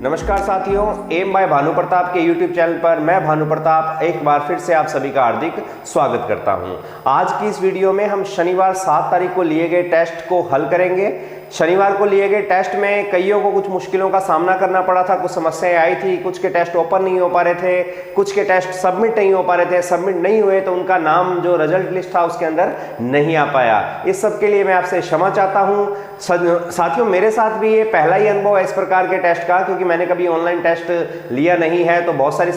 नमस्कार साथियों, M bye Bhanu Pratap के YouTube चैनल पर मैं भानु प्रताप एक बार फिर से आप सभी का हार्दिक स्वागत करता हूं। आज की इस वीडियो में हम शनिवार 7 तारीख को लिए गए टेस्ट को हल करेंगे। शनिवार को लिए गए टेस्ट में कईयों को कुछ मुश्किलों का सामना करना पड़ा था, कुछ समस्याएं आई थी, कुछ के टेस्ट ओपन नहीं हो पा रहे थे, कुछ के टेस्ट सबमिट नहीं हो पा रहे थे। सबमिट नहीं हुए तो उनका नाम जो रिजल्ट लिस्ट था उसके अंदर नहीं आ पाया। इस सब के लिए मैं आपसे क्षमा चाहता हूं। साथियों, मेरे साथ भी ये पहला ही अनुभव है इस प्रकार के टेस्ट का, क्योंकि मैंने कभी ऑनलाइन टेस्ट लिया नहीं है, तो बहुत सारी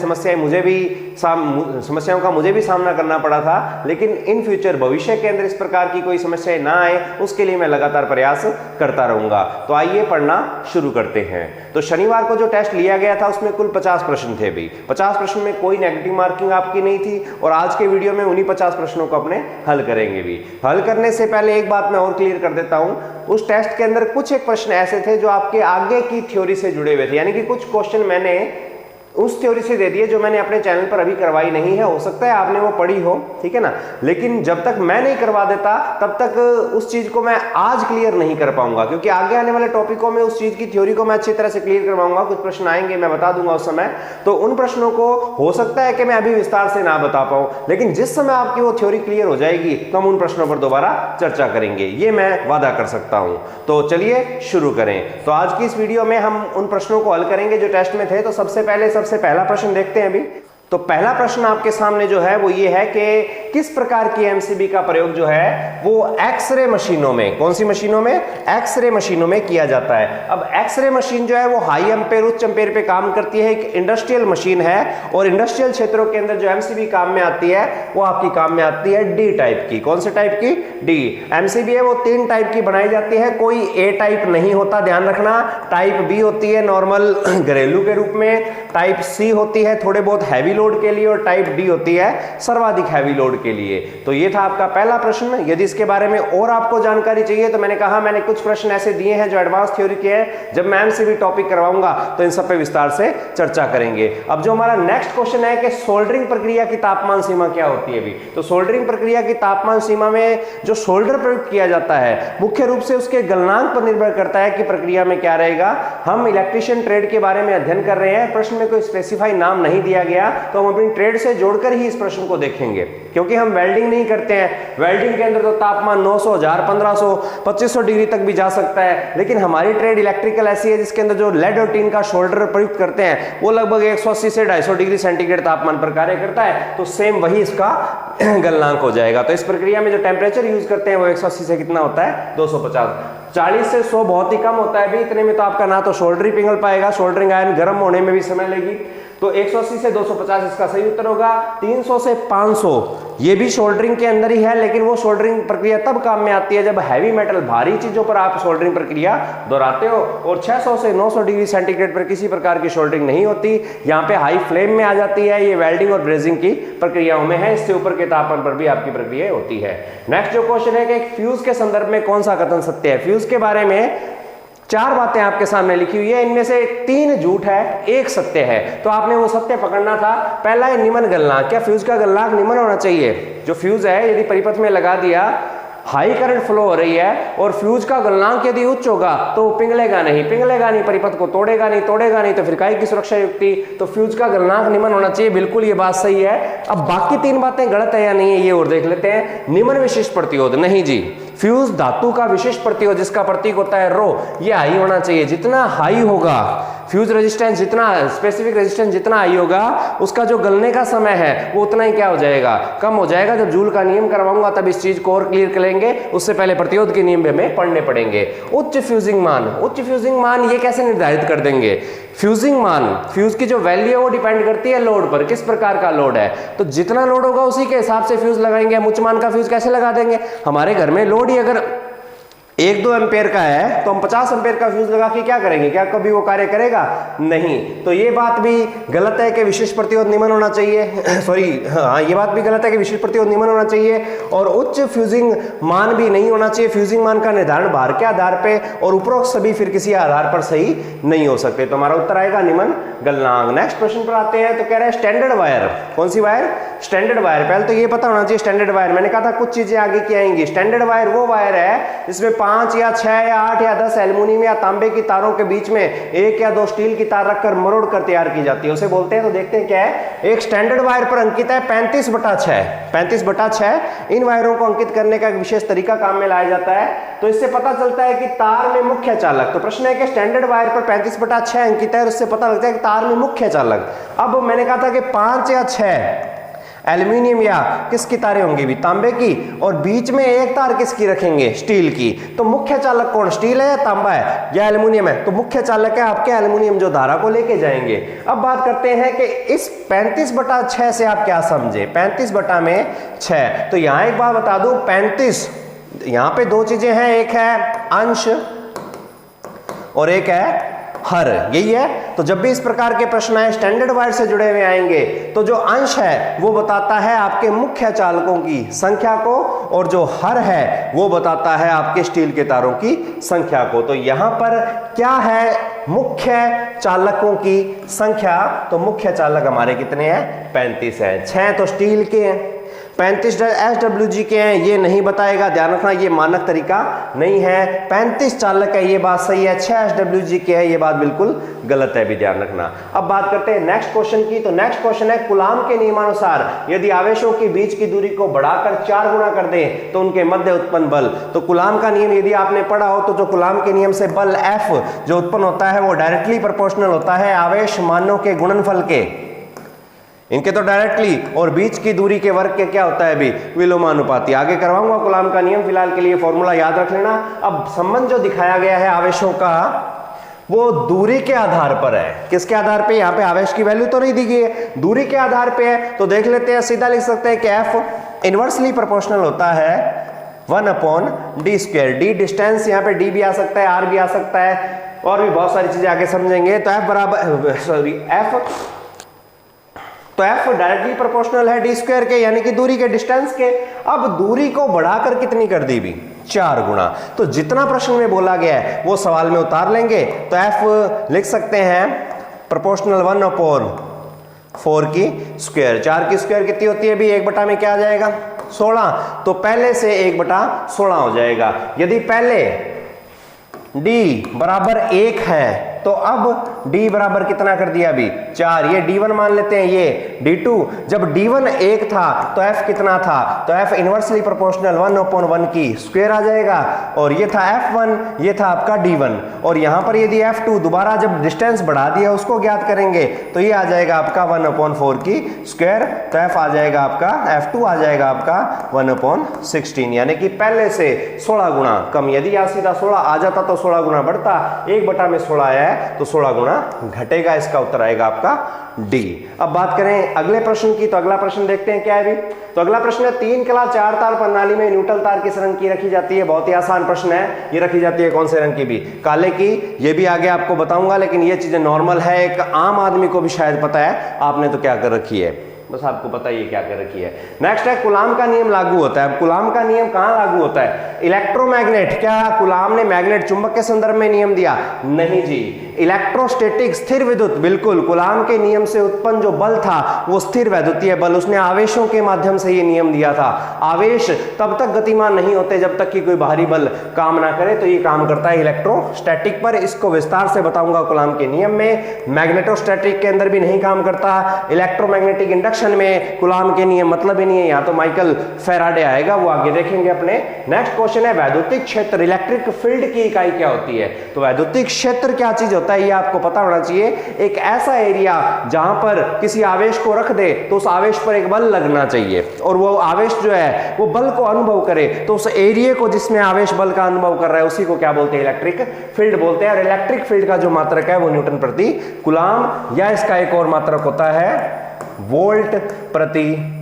समस्याओं का मुझे भी सामना करना पड़ा था। लेकिन इन फ्यूचर भविष्य के अंदर इस प्रकार की कोई समस्या ना आए उसके लिए मैं लगातार प्रयास करता रहूंगा। तो आइए पढ़ना शुरू करते हैं। तो शनिवार को जो टेस्ट लिया गया था उसमें कुल 50 प्रश्न थे। भी 50 प्रश्न में कोई नेगेटिव मार्किंग आपकी नहीं थी, और आज के वीडियो में उन्हीं 50 प्रश्नों को अपने हल करेंगे। भी हल करने से पहले एक बात मैं और क्लियर कर देता हूं, उस टेस्ट के अंदर कुछ एक प्रश्न ऐसे थे जो आपके आगे की थ्योरी से जुड़े हुए थे, यानी कि कुछ क्वेश्चन मैंने उस थ्योरी से दे दिए जो मैंने अपने चैनल पर अभी करवाई नहीं है। हो सकता है आपने वो पढ़ी हो, ठीक है ना, लेकिन जब तक मैं नहीं करवा देता तब तक उस चीज को मैं आज क्लियर नहीं कर पाऊंगा, क्योंकि आगे आने वाले टॉपिकों में उस चीज की थ्योरी को मैं अच्छी तरह से क्लियर करवाऊंगा। कुछ प्रश्न आएंगे, मैं बता दूंगा उस समय, तो उन प्रश्नों को हो सकता है कि मैं अभी विस्तार से ना बता पाऊं, लेकिन जिस समय आपकी वो थ्योरी क्लियर हो जाएगी तो हम उन प्रश्नों पर दोबारा चर्चा करेंगे, ये मैं वादा कर सकता हूं। तो चलिए शुरू करें। तो आज की इस वीडियो में हम उन प्रश्नों को हल करेंगे जो टेस्ट में थे। तो सबसे पहला प्रश्न देखते हैं अभी। तो पहला प्रश्न आपके सामने जो है वो ये है कि किस प्रकार की एमसीबी का प्रयोग जो है वो एक्सरे मशीनों में, कौन सी मशीनों में, एक्सरे मशीनों में किया जाता है। अब एक्सरे मशीन जो है वो हाई एम्पेयर, उच्च एम्पेयर पे काम करती है, एक इंडस्ट्रियल मशीन है, और इंडस्ट्रियल क्षेत्रों के अंदर जो एमसीबी काम में आती है वो आपकी काम में आती है डी टाइप की। कौन से टाइप की? डी। एमसीबी है वो 3 टाइप की बनाई जाती है, कोई ए टाइप नहीं होता, ध्यान रखना। टाइप बी होती है नॉर्मल घरेलू के रूप में, टाइप सी होती है थोड़े बहुत हैवी लोड के लिए, और टाइप डी होती है सर्वाधिक हैवी लोड के लिए। तो ये था आपका पहला प्रश्न। यदि इसके बारे में और आपको जानकारी चाहिए तो मैंने कहा मैंने कुछ प्रश्न ऐसे दिए हैं जो एडवांस थ्योरी के हैं, जब मैं एमसीबी टॉपिक करवाऊंगा तो इन सब पे विस्तार से चर्चा करेंगे। अब जो हमारा नेक्स्ट क्वेश्चन है कि सोल्डरिंग प्रक्रिया की तापमान सीमा क्या होती है। भी तो सोल्डरिंग प्रक्रिया की तापमान सीमा में जो सोल्डर प्रयुक्त किया जाता है मुख्य रूप से उसके गलनांक पर निर्भर करता है कि प्रक्रिया में क्या रहेगा। हम इलेक्ट्रीशियन ट्रेड के बारे में अध्ययन कर रहे हैं, प्रश्न में कोई स्पेसिफाई नाम नहीं दिया गया, तो हम अपनी ट्रेड से जोड़कर ही इस प्रश्न को देखेंगे, क्योंकि हम वेल्डिंग नहीं करते हैं। वेल्डिंग के अंदर तो तापमान 900, 1000, 1500, 2500 डिग्री तक भी जा सकता है, लेकिन हमारी ट्रेड इलेक्ट्रिकल ऐसी है जिसके अंदर जो लेड और टीन का शोल्डर प्रयुक्त करते हैं वो लगभग 180 से 250 डिग्री सेंटीग्रेड तापमान पर कार्य करता है, तो सेम वही इसका गलनांक हो जाएगा। तो इस प्रक्रिया में जो टेम्परेचर यूज करते हैं वो 180 से कितना होता है, 250। 40 से 100 बहुत ही कम होता है। भी इतने में तो आपका ना तो शोल्डर ही पिघल पाएगा, शोल्डरिंग आयरन गर्म होने में भी समय लेगी। तो 180 से 250 इसका सही उत्तर होगा। 300 से 500 ये भी शोल्डरिंग के अंदर ही है, लेकिन वो शोल्डरिंग प्रक्रिया तब काम में आती है जब हैवी मेटल, भारी चीजों पर आप शोल्डरिंग प्रक्रिया दोहराते हो। और 600 से 900 डिग्री सेंटीग्रेड पर किसी प्रकार की शोल्डरिंग नहीं होती, यहाँ पे हाई फ्लेम में आ जाती है। ये वेल्डिंग और ब्रेजिंग की प्रक्रियाओं में है, इससे ऊपर के तापमान पर भी आपकी प्रक्रिया होती है। नेक्स्ट जो क्वेश्चन है कि एक फ्यूज के संदर्भ में कौन सा कथन सत्य है। फ्यूज के बारे में 4 बातें आपके सामने लिखी हुई है, इनमें से 3 झूठ है, 1 सत्य है, तो आपने वो सत्य पकड़ना था। पहला है निम्न गलनांक। क्या फ्यूज का गलनांक निम्न होना चाहिए? जो फ्यूज है यदि परिपथ में लगा दिया, हाई करंट फ्लो हो रही है और फ्यूज का गलनांक यदि उच्च होगा तो पिघलेगा नहीं, परिपथ को तोड़ेगा नहीं, तो फिर काहे की सुरक्षा युक्ति। तो फ्यूज का गलनांक निम्न होना चाहिए, बिल्कुल ये बात सही है। अब बाकी 3 बातें गलत है या नहीं है ये और देख लेते हैं। निम्न विशिष्ट प्रतिरोध, नहीं जी, फ्यूज धातु का विशिष्ट प्रतिरोध जिसका प्रतीक होता है रो, ये हाई होना चाहिए। जितना हाई होगा फ्यूज रेजिस्टेंस, जितना स्पेसिफिक रेजिस्टेंस जितना हाई होगा उसका जो गलने का समय है वो उतना ही क्या हो जाएगा, कम हो जाएगा। जब जूल का नियम करवाऊंगा तब इस चीज को और क्लियर करेंगे, उससे पहले प्रतिरोध के नियम हमें पढ़ने पड़ेंगे। उच्च फ्यूजिंग मान ये कैसे निर्धारित कर देंगे? फ्यूजिंग मान, फ्यूज की जो वैल्यू है वो डिपेंड करती है लोड पर, किस प्रकार का लोड है, तो जितना लोड होगा उसी के हिसाब से फ्यूज लगाएंगे। हम उच्च मान का फ्यूज कैसे लगा देंगे? हमारे घर में लोड ही अगर 1-2 एम्पेयर का है तो हम 50 एम्पेयर का फ्यूज लगा के क्या करेंगे? क्या कभी वो कार्य करेगा? नहीं। तो ये बात भी गलत है कि विशिष्ट प्रतिरोध निम्न होना चाहिए। सॉरी, हाँ, ये बात भी गलत है कि विशिष्ट प्रतिरोध निम्न होना चाहिए, और उच्च फ्यूजिंग मान भी नहीं होना चाहिए। फ्यूजिंग मान का निर्धारण भार के आधार पे और उपरोक्त सभी फिर किसी आधार पर सही नहीं हो सकते। तो हमारा उत्तर आएगा निम्न गलनांक। नेक्स्ट प्रश्न पर आते हैं। तो कह रहा है स्टैंडर्ड वायर। कौन सी वायर? Standard wire. पहले तो ये पता होना चाहिए स्टैंडर्ड वायर, मैंने कहा था कुछ चीजें आगे की आएंगी। स्टैंडर्ड वायर वो वायर है जिसमें 5 या 6 या 8 या 10 एल्युमिनियम या तांबे की तारों के बीच में 1 या 2 स्टील की तार रखकर मरोड़ कर तैयार की जाती है, उसे बोलते हैं। तो देखते हैं क्या है। एक स्टैंडर्ड वायर पर अंकित है 35/6। 35/6 इन वायरों को अंकित करने का एक विशेष तरीका काम में लाया जाता है। तो इससे पता चलता है कि तार में मुख्य चालक, तो प्रश्न है कि स्टैंडर्ड वायर पर 35/6 अंकित है और उससे पता लगता है कि तार में मुख्य चालक। अब मैंने कहा था कि 5 या 6 एल्युमिनियम या किसकी तारें होंगी भी, तांबे की, और बीच में एक तार किसकी रखेंगे, स्टील की। तो मुख्य चालक कौन, स्टील है या तांबा है या एल्युमिनियम है? तो मुख्य चालक है आपके एल्युमिनियम, जो धारा को लेके जाएंगे। अब बात करते हैं कि इस 35/6 से आप क्या समझे। 35/6, तो यहां एक बात बता दूं, 35 यहां पे दो चीजें हैं, एक है अंश और एक है हर, यही है। तो जब भी इस प्रकार के प्रश्न आए स्टैंडर्ड वायर से जुड़े हुए आएंगे, तो जो अंश है वो बताता है आपके मुख्य चालकों की संख्या को, और जो हर है वो बताता है आपके स्टील के तारों की संख्या को। तो यहां पर क्या है, मुख्य चालकों की संख्या। तो मुख्य चालक हमारे कितने हैं, 35 है। 6 तो स्टील के हैं, 35 SWG के हैं, ये नहीं बताएगा, ध्यान रखना, ये मानक तरीका नहीं है। 35 चालक है, ये बात सही है। 6 SWG के है, ये बात बिल्कुल गलत है, भी ध्यान रखना। अब बात करते हैं नेक्स्ट क्वेश्चन की। तो नेक्स्ट क्वेश्चन है, कूलाम के नियमानुसार यदि आवेशों के बीच की दूरी को बढ़ाकर 4 गुना कर दें तो उनके मध्य उत्पन्न बल। तो कूलाम का नियम यदि आपने पढ़ा हो, तो जो कूलाम के नियम से बल F जो उत्पन्न होता है वो डायरेक्टली प्रोपोर्शनल होता है आवेश मानों के गुणनफल के, इनके तो डायरेक्टली, और बीच की दूरी के वर्ग के क्या होता है भी, विलोमानुपाती। आगे करवाऊंगा कूलाम का नियम, फिलहाल के लिए फॉर्मूला याद रख लेना। अब संबंध जो दिखाया गया है आवेशों का वो दूरी के आधार पर है। किसके आधार पे, यहाँ पे आवेश की वैल्यू तो नहीं दी गई है, दूरी के आधार पे है। तो देख लेते हैं, सीधा लिख सकते हैं कि F इनवर्सली प्रोपोर्शनल होता है 1/d²। d डिस्टेंस, यहाँ पे d भी आ सकता है, r भी आ सकता है, और भी बहुत सारी चीजें आगे समझेंगे। तो F डायरेक्टली प्रोपोर्शनल है d² के, यानी कि दूरी के, डिस्टेंस के। अब दूरी को बढ़ाकर कितनी कर दी भी, 4 गुना। तो जितना प्रश्न में बोला गया है वो सवाल में उतार लेंगे। तो F लिख सकते हैं प्रोपोर्शनल 1/4 की स्क्वायर। 4 की स्क्वायर कितनी होती है भी, 1 में क्या आ जाएगा, 16। तो पहले से 1/16 हो जाएगा। यदि पहले d बराबर 1 है तो अब d बराबर कितना कर दिया अभी, 4। ये d1 मान लेते हैं, ये d2। जब d1 1 था तो f कितना था, तो f इनवर्सली प्रोपोर्शनल 1/1 की स्क्वायर आ जाएगा। और ये था f1, ये था आपका d1। और यहां पर यदि f2 दोबारा जब डिस्टेंस बढ़ा दिया उसको ज्ञात करेंगे तो ये आ जाएगा आपका 1/4 की स्क्वायर। तो f आ जाएगा आपका, f2 आ जाएगा आपका 1/16, यानी कि पहले से 16 गुना कम। यदि यहाँ सीधा 16 आ जाता तो 16 गुना बढ़ता, 1 में 16 आया तो 16 गुना घटेगा। इसका उत्तर आएगा आपका डी। अब बात करें अगले प्रश्न की, तो अगला प्रश्न देखते हैं क्या है भी। तो अगला प्रश्न है, 3 कला 4 तार प्रणाली में न्यूट्रल तार किस रंग की रखी जाती है। बहुत ही आसान प्रश्न है। ये रखी जाती है कौन से रंग की भी, काले की। ये भी आगे आपको बताऊंगा, लेकिन ये चीजें नॉर्मल है, एक आम आदमी को भी शायद पता है। आपने तो क्या कर रखी है, बस आपको पता ही है क्या कर रखी है। नेक्स्ट है, कूलाम का नियम लागू होता है। अब कूलाम का नियम कहां लागू होता है, इलेक्ट्रोमैग्नेट। क्या कूलाम ने मैग्नेट चुंबक के संदर्भ में नियम दिया, नहीं जी। इलेक्ट्रोस्टैटिक स्थिर विद्युत, बिल्कुल। कूलाम के नियम से उत्पन्न जो बल था वो स्थिर वैद्युतीय बल, उसने आवेशों के माध्यम से ये नियम दिया था। आवेश तब तक गतिमान नहीं होते जब तक कि कोई बाहरी बल काम ना करे, तो ये काम करता है इलेक्ट्रोस्टैटिक पर। इसको विस्तार से बताऊंगा कूलाम के नियम में। मैग्नेटोस्टैटिक के अंदर भी नहीं काम करता। इलेक्ट्रोमैग्नेटिक इंडक्शन में कूलाम के नियम मतलब ही नहीं है। यहाँ तो माइकल फैराडे आएगा, वो आगे देखेंगे अपने। नेक्स्ट क्वेश्चन है, वैद्युतिक क्षेत्र, इलेक्ट्रिक फील्ड की इकाई क्या होती है। तो वैद्युतिक क्षेत्र क्या चीज होता है ये आपको पता होना चाहिए। एक ऐसा एरिया जहां पर किसी आवेश को रख दे तो उस आवेश पर एक बल लगना चाहिए, और वो आवेश जो है वो बल को अनुभव करे, तो उस एरिया को जिसमें आवेश बल का अनुभव कर रहा है उसी को क्या बोलते हैं, इलेक्ट्रिक फील्ड बोलते हैं। और इलेक्ट्रिक फील्ड का जो मात्रक है वो न्यूटन प्रति कूलाम, या इसका एक और मात्रक होता है वोल्ट प्रति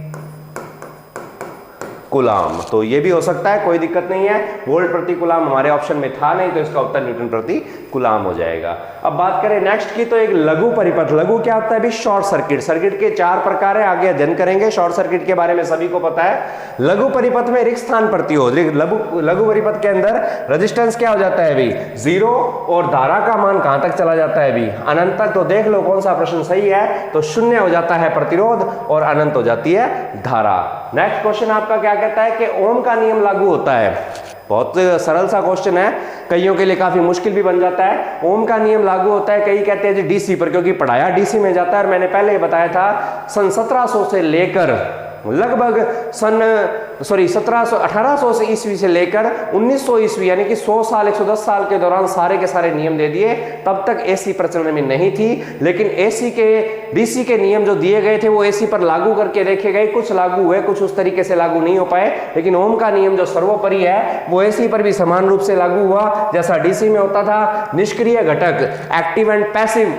कूलाम। तो ये भी हो सकता है, कोई दिक्कत नहीं है। वोल्ट प्रति कूलाम हमारे ऑप्शन में था नहीं, तो इसका उत्तर न्यूटन प्रति कूलाम हो जाएगा। अब बात करें नेक्स्ट की, तो एक लघु परिपथ। लघु क्या होता है भी, शॉर्ट सर्किट। सर्किट के 4 प्रकार है, आगे अध्ययन करेंगे। शॉर्ट सर्किट के बारे में सभी को पता है। लघु परिपथ में रिक्त स्थान प्रतिरोध, लघु परिपथ के अंदर रेजिस्टेंस क्या हो जाता है भी, 0, और धारा का मान कहां तक चला जाता है भी, अनंत तक। तो देख लो कौन सा प्रश्न सही है। तो 0 हो जाता है प्रतिरोध और अनंत हो जाती है धारा। नेक्स्ट क्वेश्चन आपका क्या कहता है कि ओम का नियम लागू होता है। बहुत सरल सा क्वेश्चन है, कईयों के लिए काफी मुश्किल भी बन जाता है। ओम का नियम लागू होता है, कई कहते हैं जी डीसी पर, क्योंकि पढ़ाया डीसी में जाता है। और मैंने पहले ही बताया था सन 1700 से लेकर लगभग सन 1800 से ईस्वी से लेकर 1900 ईस्वी, यानी कि 100 साल 110 साल के दौरान सारे के सारे नियम दे दिए। तब तक एसी प्रचलन में नहीं थी, लेकिन एसी के डीसी के नियम जो दिए गए थे वो एसी पर लागू करके देखे गए। कुछ लागू हुए, कुछ उस तरीके से लागू नहीं हो पाए, लेकिन ओम का नियम जो सर्वोपरि है वो एसी पर भी समान रूप से लागू हुआ, जैसा डीसी में होता था। निष्क्रिय घटक, active and passive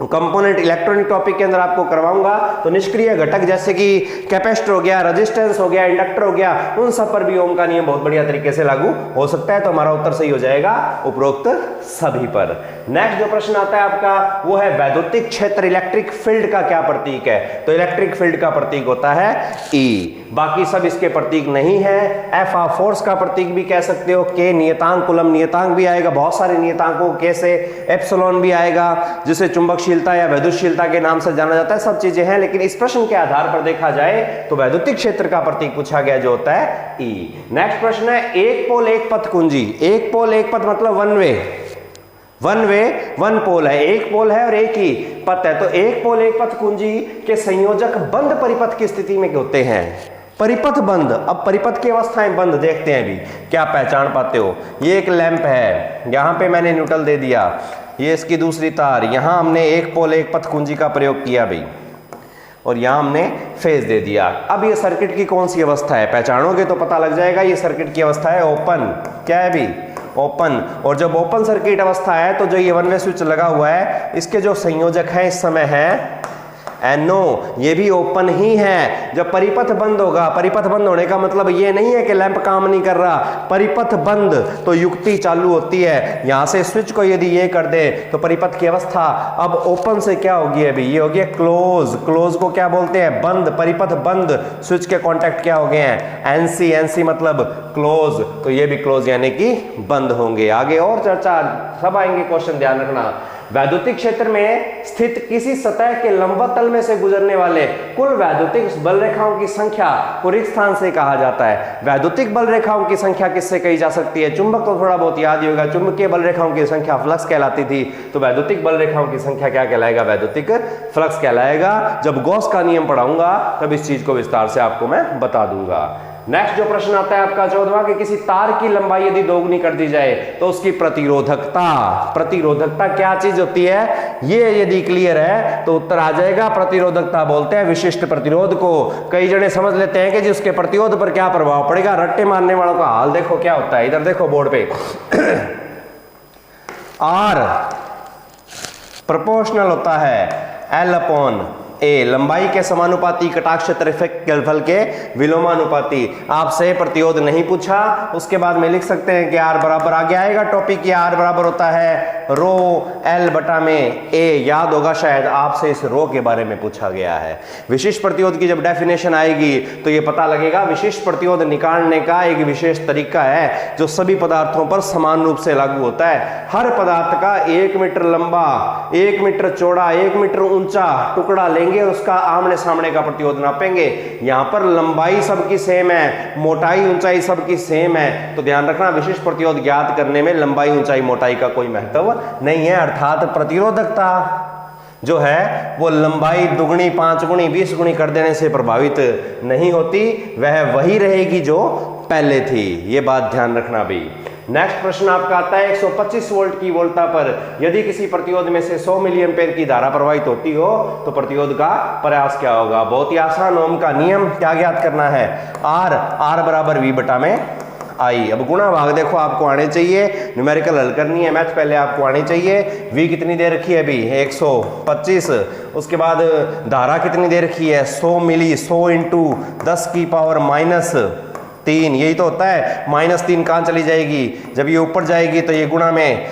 component electronic topic के अंदर आपको करवाऊंगा। तो निष्क्रिय घटक जैसे कि कैपेसिटर हो गया, रेजिस्टेंस हो गया, इंडक्टर हो गया, उन सब पर भी ओम का नियम बहुत बढ़िया तरीके से लागू हो सकता है। तो हमारा उत्तर सही हो जाएगा उपरोक्त सभी पर। नेक्स्ट जो प्रश्न आता है आपका वो है वैद्युतिक क्षेत्र, इलेक्ट्रिक फील्ड का क्या प्रतीक है? तो इलेक्ट्रिक फील्ड का प्रतीक होता है ई, बाकी सब इसके प्रतीक नहीं है। एफ आप फोर्स का प्रतीक भी कह सकते हो, के नियतांक, कूलम नियतांक भी आएगा, बहुत सारे नियतांकों के से एप्सिलॉन भी आएगा, जिसे चुंबकशीलता या वैद्युतशीलता के नाम से जाना जाता है। सब चीजें हैं, लेकिन इस प्रश्न के आधार पर देखा जाए तो वैद्युतिक क्षेत्र का प्रतीक पूछा गया जो होता है ई। नेक्स्ट प्रश्न है एक पोल एक पथ कुंजी। एक पोल एक पथ मतलब वन वे वन पोल है, एक पोल है और एक ही पथ है। तो एक पोल एक पथ कुंजी के संयोजक बंद परिपथ की स्थिति में होते हैं। परिपथ बंद, अब परिपथ की अवस्थाएं बंद देखते हैं अभी, क्या पहचान पाते हो? ये एक लैंप है, यहां पे मैंने न्यूट्रल दे दिया, ये इसकी दूसरी तार, यहां हमने एक पोल एक पथ कुंजी का प्रयोग किया भाई, और यहां हमने फेज दे दिया। अब ये सर्किट की कौन सी अवस्था है पहचानोगे तो पता लग जाएगा। ये सर्किट की अवस्था है ओपन, क्या है भी ओपन। और जब ओपन सर्किट अवस्था है तो जो ये वन वे स्विच लगा हुआ है, इसके जो संयोजक है इस समय है NO, ये भी ओपन ही है। जब परिपथ बंद होगा, परिपथ बंद होने का मतलब ये नहीं है कि लैंप काम नहीं कर रहा, परिपथ बंद तो युक्ति चालू होती है। यहां से स्विच को यदि ये कर दे तो परिपथ की अवस्था अब ओपन से क्या होगी अभी, ये होगी क्लोज। क्लोज को क्या बोलते हैं? बंद, परिपथ बंद, स्विच के कॉन्टैक्ट क्या हो गए हैं? NC, NC मतलब क्लोज, तो ये भी क्लोज यानी कि बंद होंगे। आगे और चर्चा सब आएंगे, क्वेश्चन ध्यान रखना। वैद्युतिक क्षेत्र में स्थित किसी सतह के लंबवत तल में से गुजरने वाले कुल वैद्युतिक बल रेखाओं की संख्या को रिक्त स्थान से कहा जाता है। वैद्युतिक बल रेखाओं की संख्या किससे कही जा सकती है? चुंबक तो थोड़ा बहुत याद ही होगा, चुंबकीय बल रेखाओं की संख्या फ्लक्स कहलाती थी, तो वैद्युतिक बल रेखाओं की संख्या क्या कहलाएगा? वैद्युतिक फ्लक्स कहलाएगा। जब गॉस का नियम पढ़ाऊंगा तब इस चीज को विस्तार से आपको मैं बता दूंगा। नेक्स्ट जो प्रश्न आता है आपका 14वां कि किसी तार की लंबाई यदि दोगुनी कर दी जाए तो उसकी प्रतिरोधकता, प्रतिरोधकता क्या चीज होती है, ये यदि क्लियर है तो उत्तर आ जाएगा। प्रतिरोधकता बोलते हैं विशिष्ट प्रतिरोध को। कई जने समझ लेते हैं कि जी उसके प्रतिरोध पर क्या प्रभाव पड़ेगा। रट्टे मारने वालों का हाल देखो क्या होता है, इधर देखो बोर्ड पे R प्रोपोर्शनल होता है L/A, लंबाई के समानुपाती, कटाक्ष क्षेत्रफल के विलोमानुपाती। आपसे प्रतिरोध नहीं पूछा, उसके बाद में लिख सकते हैं कि R बराबर आगे आएगा टॉपिक, या R बराबर होता है रो L बटा में A। याद होगा शायद आपसे इस रो के बारे में पूछा गया है। विशिष्ट प्रतिरोध की जब डेफिनेशन आएगी तो ये पता लगेगा। विशिष्ट प्रतिरोध निकालने का एक विशेष तरीका है जो सभी पदार्थों पर समान रूप से लागू होता है। हर पदार्थ का 1 मीटर लंबा, 1 मीटर चौड़ा, 1 मीटर ऊंचा टुकड़ा लेंगे, उसका आमने सामने का प्रतिरोध नापेंगे। यहां पर लंबाई सबकी सेम है, मोटाई ऊंचाई सबकी सेम है, तो ध्यान रखना विशिष्ट प्रतिरोध ज्ञात करने में लंबाई ऊंचाई मोटाई का कोई महत्व नहीं है। अर्थात प्रतिरोधकता जो है वो लंबाई दुगुनी, 5 गुणी, 20 गुणी कर देने से प्रभावित नहीं होती, वह वही रहेगी जो पहले थी। ये बात ध्यान रखना भी। नेक्स्ट प्रश्न आपका आता है 125 वोल्ट की वोल्टता पर यदि किसी प्रतिरोध में से 100 मिली एम्पेयर की धारा प्रवाहित होती हो तो प्रतिरोध का प्रयास क्या होगा? बहुत ही आसान, ओम का नियम क्या ज्ञात करना है? R बराबर V बटा में I। अब गुणा भाग देखो आपको आने चाहिए, न्यूमेरिकल हल करनी है, मैथ पहले आपको आनी चाहिए। V कितनी दे रखी है अभी? 125। उसके बाद धारा कितनी दे रखी है? 100 मिली, 100 इंटू 10 की पावर -3, यही तो होता है। -3 कहाँ चली जाएगी? जब ये ऊपर जाएगी तो ये गुणा में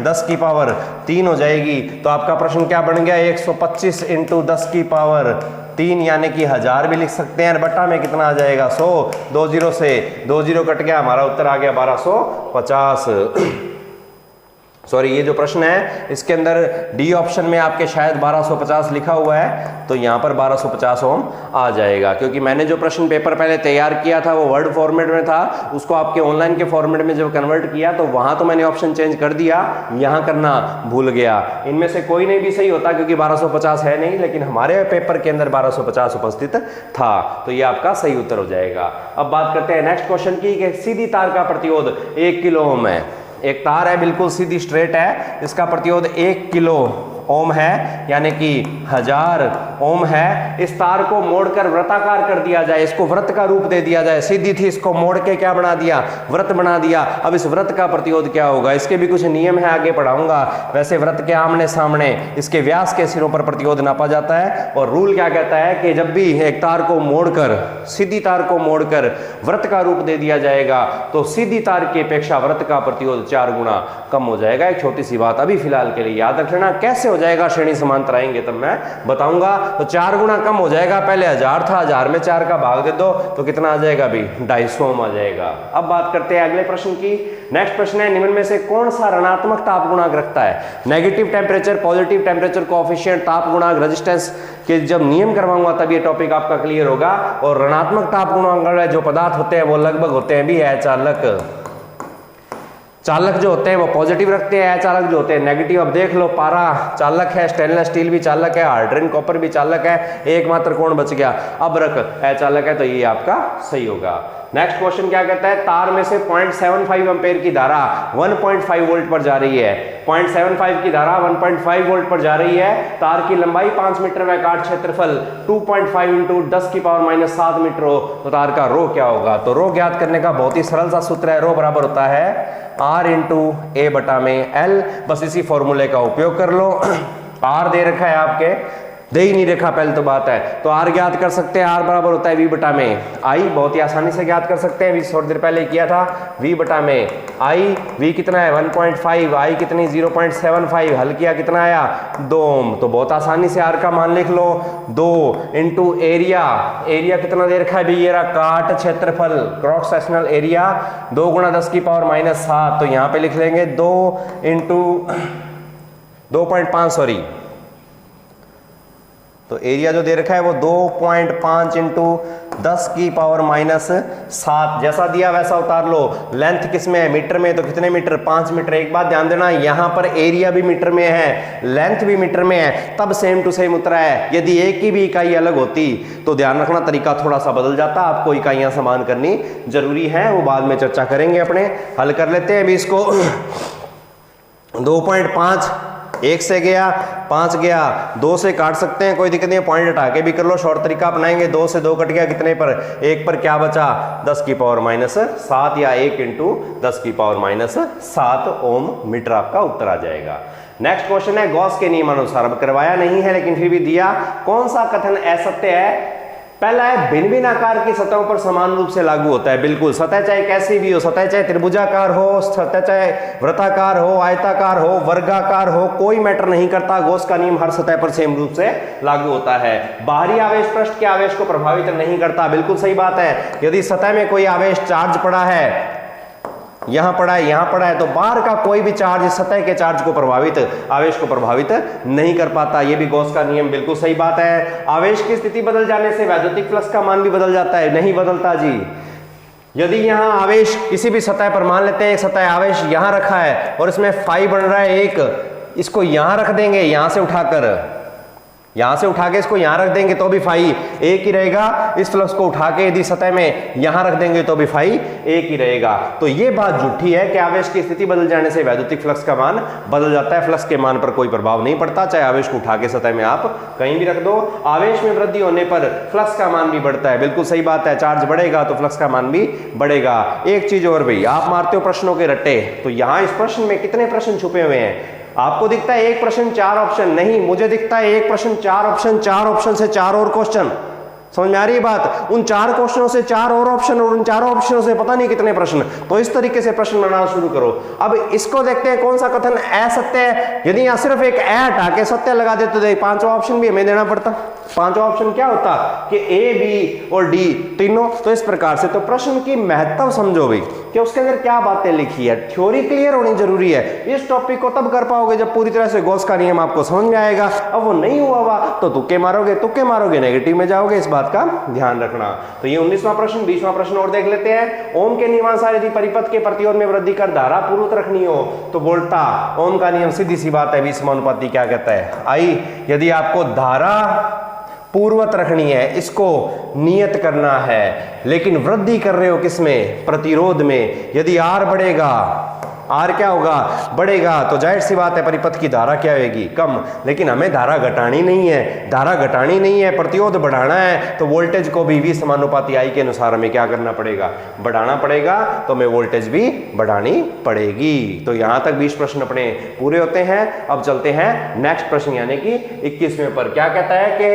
10 की पावर 3 हो जाएगी। तो आपका प्रश्न क्या बन गया? 125 इंटू 10 की पावर 3 यानी कि 1000 भी लिख सकते हैं। बटा में कितना आ जाएगा? 100, 2 0 से 2 0 कट गया, हमारा उत्तर आ गया 1250। सॉरी, ये जो प्रश्न है इसके अंदर डी ऑप्शन में आपके शायद 1250 लिखा हुआ है, तो यहाँ पर 1250 ओम आ जाएगा, क्योंकि मैंने जो प्रश्न पेपर पहले तैयार किया था वो वर्ड फॉर्मेट में था, उसको आपके ऑनलाइन के फॉर्मेट में जब कन्वर्ट किया तो वहां तो मैंने ऑप्शन चेंज कर दिया, यहाँ करना भूल गया। इनमें से कोई नहीं भी सही होता क्योंकि 1250 है नहीं, लेकिन हमारे पेपर के अंदर 1250 उपस्थित था, तो ये आपका सही उत्तर हो जाएगा। अब बात करते हैं नेक्स्ट क्वेश्चन की कि सीधी तार का प्रतिरोध 1 किलो ओम है। एक तार है बिल्कुल सीधी स्ट्रेट है, इसका प्रतिरोध 1 किलो ओम है, यानी कि 1000 ओम है। इस तार को मोड़कर वृत्ताकार कर दिया जाए, इसको वृत्त का रूप दे दिया जाए, सीधी थी इसको मोड़ के क्या बना दिया, वृत्त बना दिया। अब इस वृत्त का प्रतिरोध क्या होगा, इसके भी कुछ नियम है, आगे पढ़ाऊंगा। वैसे वृत्त के आमने सामने इसके व्यास के सिरों पर प्रतिरोध नापा जाता है, और रूल क्या कहता है कि जब भी एक तार को मोड़कर, सीधी तार को मोड़कर वृत्त का रूप दे दिया जाएगा तो सीधी तार की अपेक्षा वृत्त का प्रतिरोध 4 गुना कम हो जाएगा। एक छोटी सी बात अभी फिलहाल के लिए याद रख लेना, कैसे हो जाएगा श्रेणी समांतर आएंगे तब मैं बताऊंगा। तो 4 गुना कम हो जाएगा, पहले 1000 था, 1000 में 4 का भाग दे दो तो कितना आ जाएगा भी, 250 ओम आ जाएगा। अब बात करते हैं अगले प्रश्न की। नेक्स्ट प्रश्न है, निम्न में से कौन सा ऋणात्मक ताप गुणांक रखता है? Negative temperature, positive temperature coefficient, ताप गुणांक, रेजिस्टेंस के जब नियम करवाऊंगा तब ये टॉपिक आपका क्लियर होगा। और ऋणात्मक ताप गुणांक जो पदार्थ होते हैं वो लगभग होते हैं भी अचालक। चालक जो होते हैं वो पॉजिटिव रखते हैं, अचालक जो होते हैं नेगेटिव। अब देख लो, पारा चालक है, स्टेनलेस स्टील भी चालक है, हाइड्रोजन कॉपर भी चालक है, एकमात्र कौन बच गया, अबरक अचालक है, तो ये आपका सही होगा। नेक्स्ट क्वेश्चन क्या कहता है, तार में से 0.75 एम्पेयर की धारा 1.5 वोल्ट पर जा रही है। 0.75 की धारा 1.5 वोल्ट पर जा रही है, तार की लंबाई 5 मीटर व काट क्षेत्रफल 2.5 इंटू 10⁻⁷ मीटर हो, तो तार का रो क्या होगा? तो रो ज्ञात करने का बहुत ही सरल सा सूत्र है, रो बराबर होता है R इंटू ए बटा में L। बस इसी फॉर्मूले का उपयोग कर लो। R दे रखा है आपके, दे ही नहीं रखा पहले तो बात है, तो R ज्ञात कर सकते हैं, R बराबर होता है V बटा में I, बहुत ही आसानी से ज्ञात कर सकते हैं, थोड़ी देर पहले किया था, V बटा में I, V कितना है 1.5, I कितनी 0.75, हल किया कितना आया 2 ओम, तो बहुत आसानी से R का मान लिख लो 2 इंटू एरिया, एरिया कितना दे रखा है भी, ये रहा काट क्षेत्रफल, क्रॉस सेक्शनल एरिया 2 गुणा 10⁻⁷, तो यहाँ पे लिख लेंगे 2 इंटू 2.5 सॉरी, तो एरिया जो दे रखा है वो 2.5 इंटू 10⁻⁷ जैसा दिया वैसा उतार लो। लेंथ किस में है, मीटर में, तो कितने मीटर, 5 मीटर। एक बात ध्यान देना, यहां पर एरिया भी मीटर में है, लेंथ भी मीटर में है, तब सेम टू सेम उतरा है। यदि एक की भी इकाई अलग होती तो ध्यान रखना तरीका थोड़ा सा बदल जाता, आपको इकाइयां समान करनी जरूरी है, वो बाद में चर्चा करेंगे अपने। हल कर लेते हैं अभी इसको। 2.5 1 से गया, 5 गया, 2 से काट सकते हैं, कोई दिक्कत नहीं है, पॉइंट हटा के भी कर लो, शॉर्ट तरीका अपनाएंगे। 2 से 2 कट गया, कितने पर, 1 पर क्या बचा 10⁻⁷ या 1 इंटू 10⁻⁷ ओम मीटर आपका उत्तर आ जाएगा। नेक्स्ट क्वेश्चन है, गॉस के नियमानुसार, अब करवाया नहीं है लेकिन फिर भी दिया, कौन सा कथन असत्य है? पहला है, भिन्न भिन्न आकार की सतहों पर समान रूप से लागू होता है। बिल्कुल, सतह चाहे कैसी भी हो, सतह चाहे त्रिभुजाकार हो, सतह चाहे वृत्ताकार हो, आयताकार हो, वर्गाकार हो, कोई मैटर नहीं करता, गॉस का नियम हर सतह पर सेम रूप से लागू होता है। बाहरी आवेश पृष्ठ के आवेश को प्रभावित नहीं करता, बिल्कुल सही बात है। यदि सतह में कोई आवेश चार्ज पड़ा है, यहां पड़ा है, यहां पड़ा है, तो बाहर का कोई भी चार्ज सतह के चार्ज को प्रभावित, आवेश को प्रभावित नहीं कर पाता। यह भी गॉस का नियम, बिल्कुल सही बात है। आवेश की स्थिति बदल जाने से वैद्युतिक फ्लक्स का मान भी बदल जाता है, नहीं बदलता जी। यदि यहां आवेश किसी भी सतह पर, मान लेते हैं एक सतह आवेश यहां रखा है और इसमें फाई बन रहा है एक, इसको यहां रख देंगे, यहां से उठाकर, यहां से उठा के इसको यहां रख देंगे तो भी फाई एक ही रहेगा। इस फ्लक्स को उठा के यदि सतह में यहां रख देंगे तो भी फाई एक ही रहेगा। तो ये बात झूठी है कि आवेश की स्थिति बदल जाने से वैद्युतिक फ्लक्स का मान बदल जाता है। फ्लक्स के मान पर कोई प्रभाव नहीं पड़ता, चाहे आवेश को उठा के सतह में आप कहीं भी रख दो। आवेश में वृद्धि होने पर फ्लक्स का मान भी बढ़ता है, बिल्कुल सही बात है। चार्ज बढ़ेगा तो फ्लक्स का मान भी बढ़ेगा। एक चीज और भाई, आप मारते हो प्रश्नों के रट्टे, तो यहां इस प्रश्न में कितने प्रश्न छुपे हुए हैं? आपको दिखता है एक प्रश्न 4 ऑप्शन, नहीं, मुझे दिखता है एक प्रश्न 4 ऑप्शन, 4 ऑप्शन से 4 और क्वेश्चन। समझ में आ रही है बात? उन 4 क्वेश्चनों से 4 और ऑप्शन और उन 4 ऑप्शनों से पता नहीं कितने प्रश्न। तो इस तरीके से प्रश्न बनाना शुरू करो। अब इसको देखते हैं कौन सा कथन असत्य है। यदि यहां सिर्फ एक हटा के सत्य लगा देते तो 5वां ऑप्शन भी हमें देना पड़ता। 5वां ऑप्शन क्या होता कि ए, बी और डी तीनों। तो इस प्रकार से तो प्रश्न की महत्व समझो भाई कि उसके अंदर क्या बातें लिखी है। थ्योरी क्लियर होनी जरूरी है। इस टॉपिक को तब कर पाओगे जब पूरी तरह से गॉस का नियम आपको समझ में आएगा। अब वो नहीं हुआ तो तुक्के मारोगे नेगेटिव में जाओगे। इस बात का ध्यान रखना। तो ये 19वां प्रश्न। 20वां प्रश्न और देख लेते हैं। ओम के नियमानुसार यदि परिपथ के प्रतिरोध में वृद्धि कर धारा पूर्ववत रखनी हो तो बोलता ओम का नियम सीधी सी बात है 20 समानुपाती क्या कहता है। आई यदि आपको धारा पूर्ववत रखनी है, इसको नियत करना है, लेकिन वृद्धि कर रहे हो किसमें? प्रतिरोध में। यदि आर बढ़ेगा, आर क्या होगा? बढ़ेगा, तो जाहिर सी बात है परिपथ की धारा क्या होगी? कम। लेकिन हमें धारा घटानी नहीं है, धारा घटानी नहीं है, प्रतिरोध बढ़ाना है। तो वोल्टेज को भी V समानुपाती I के अनुसार हमें क्या करना पड़ेगा? बढ़ाना पड़ेगा। तो हमें वोल्टेज भी बढ़ानी पड़ेगी। तो यहां तक 20 प्रश्न अपने पूरे होते हैं। अब चलते हैं नेक्स्ट प्रश्न यानी कि 21वें पर। क्या कहता है कि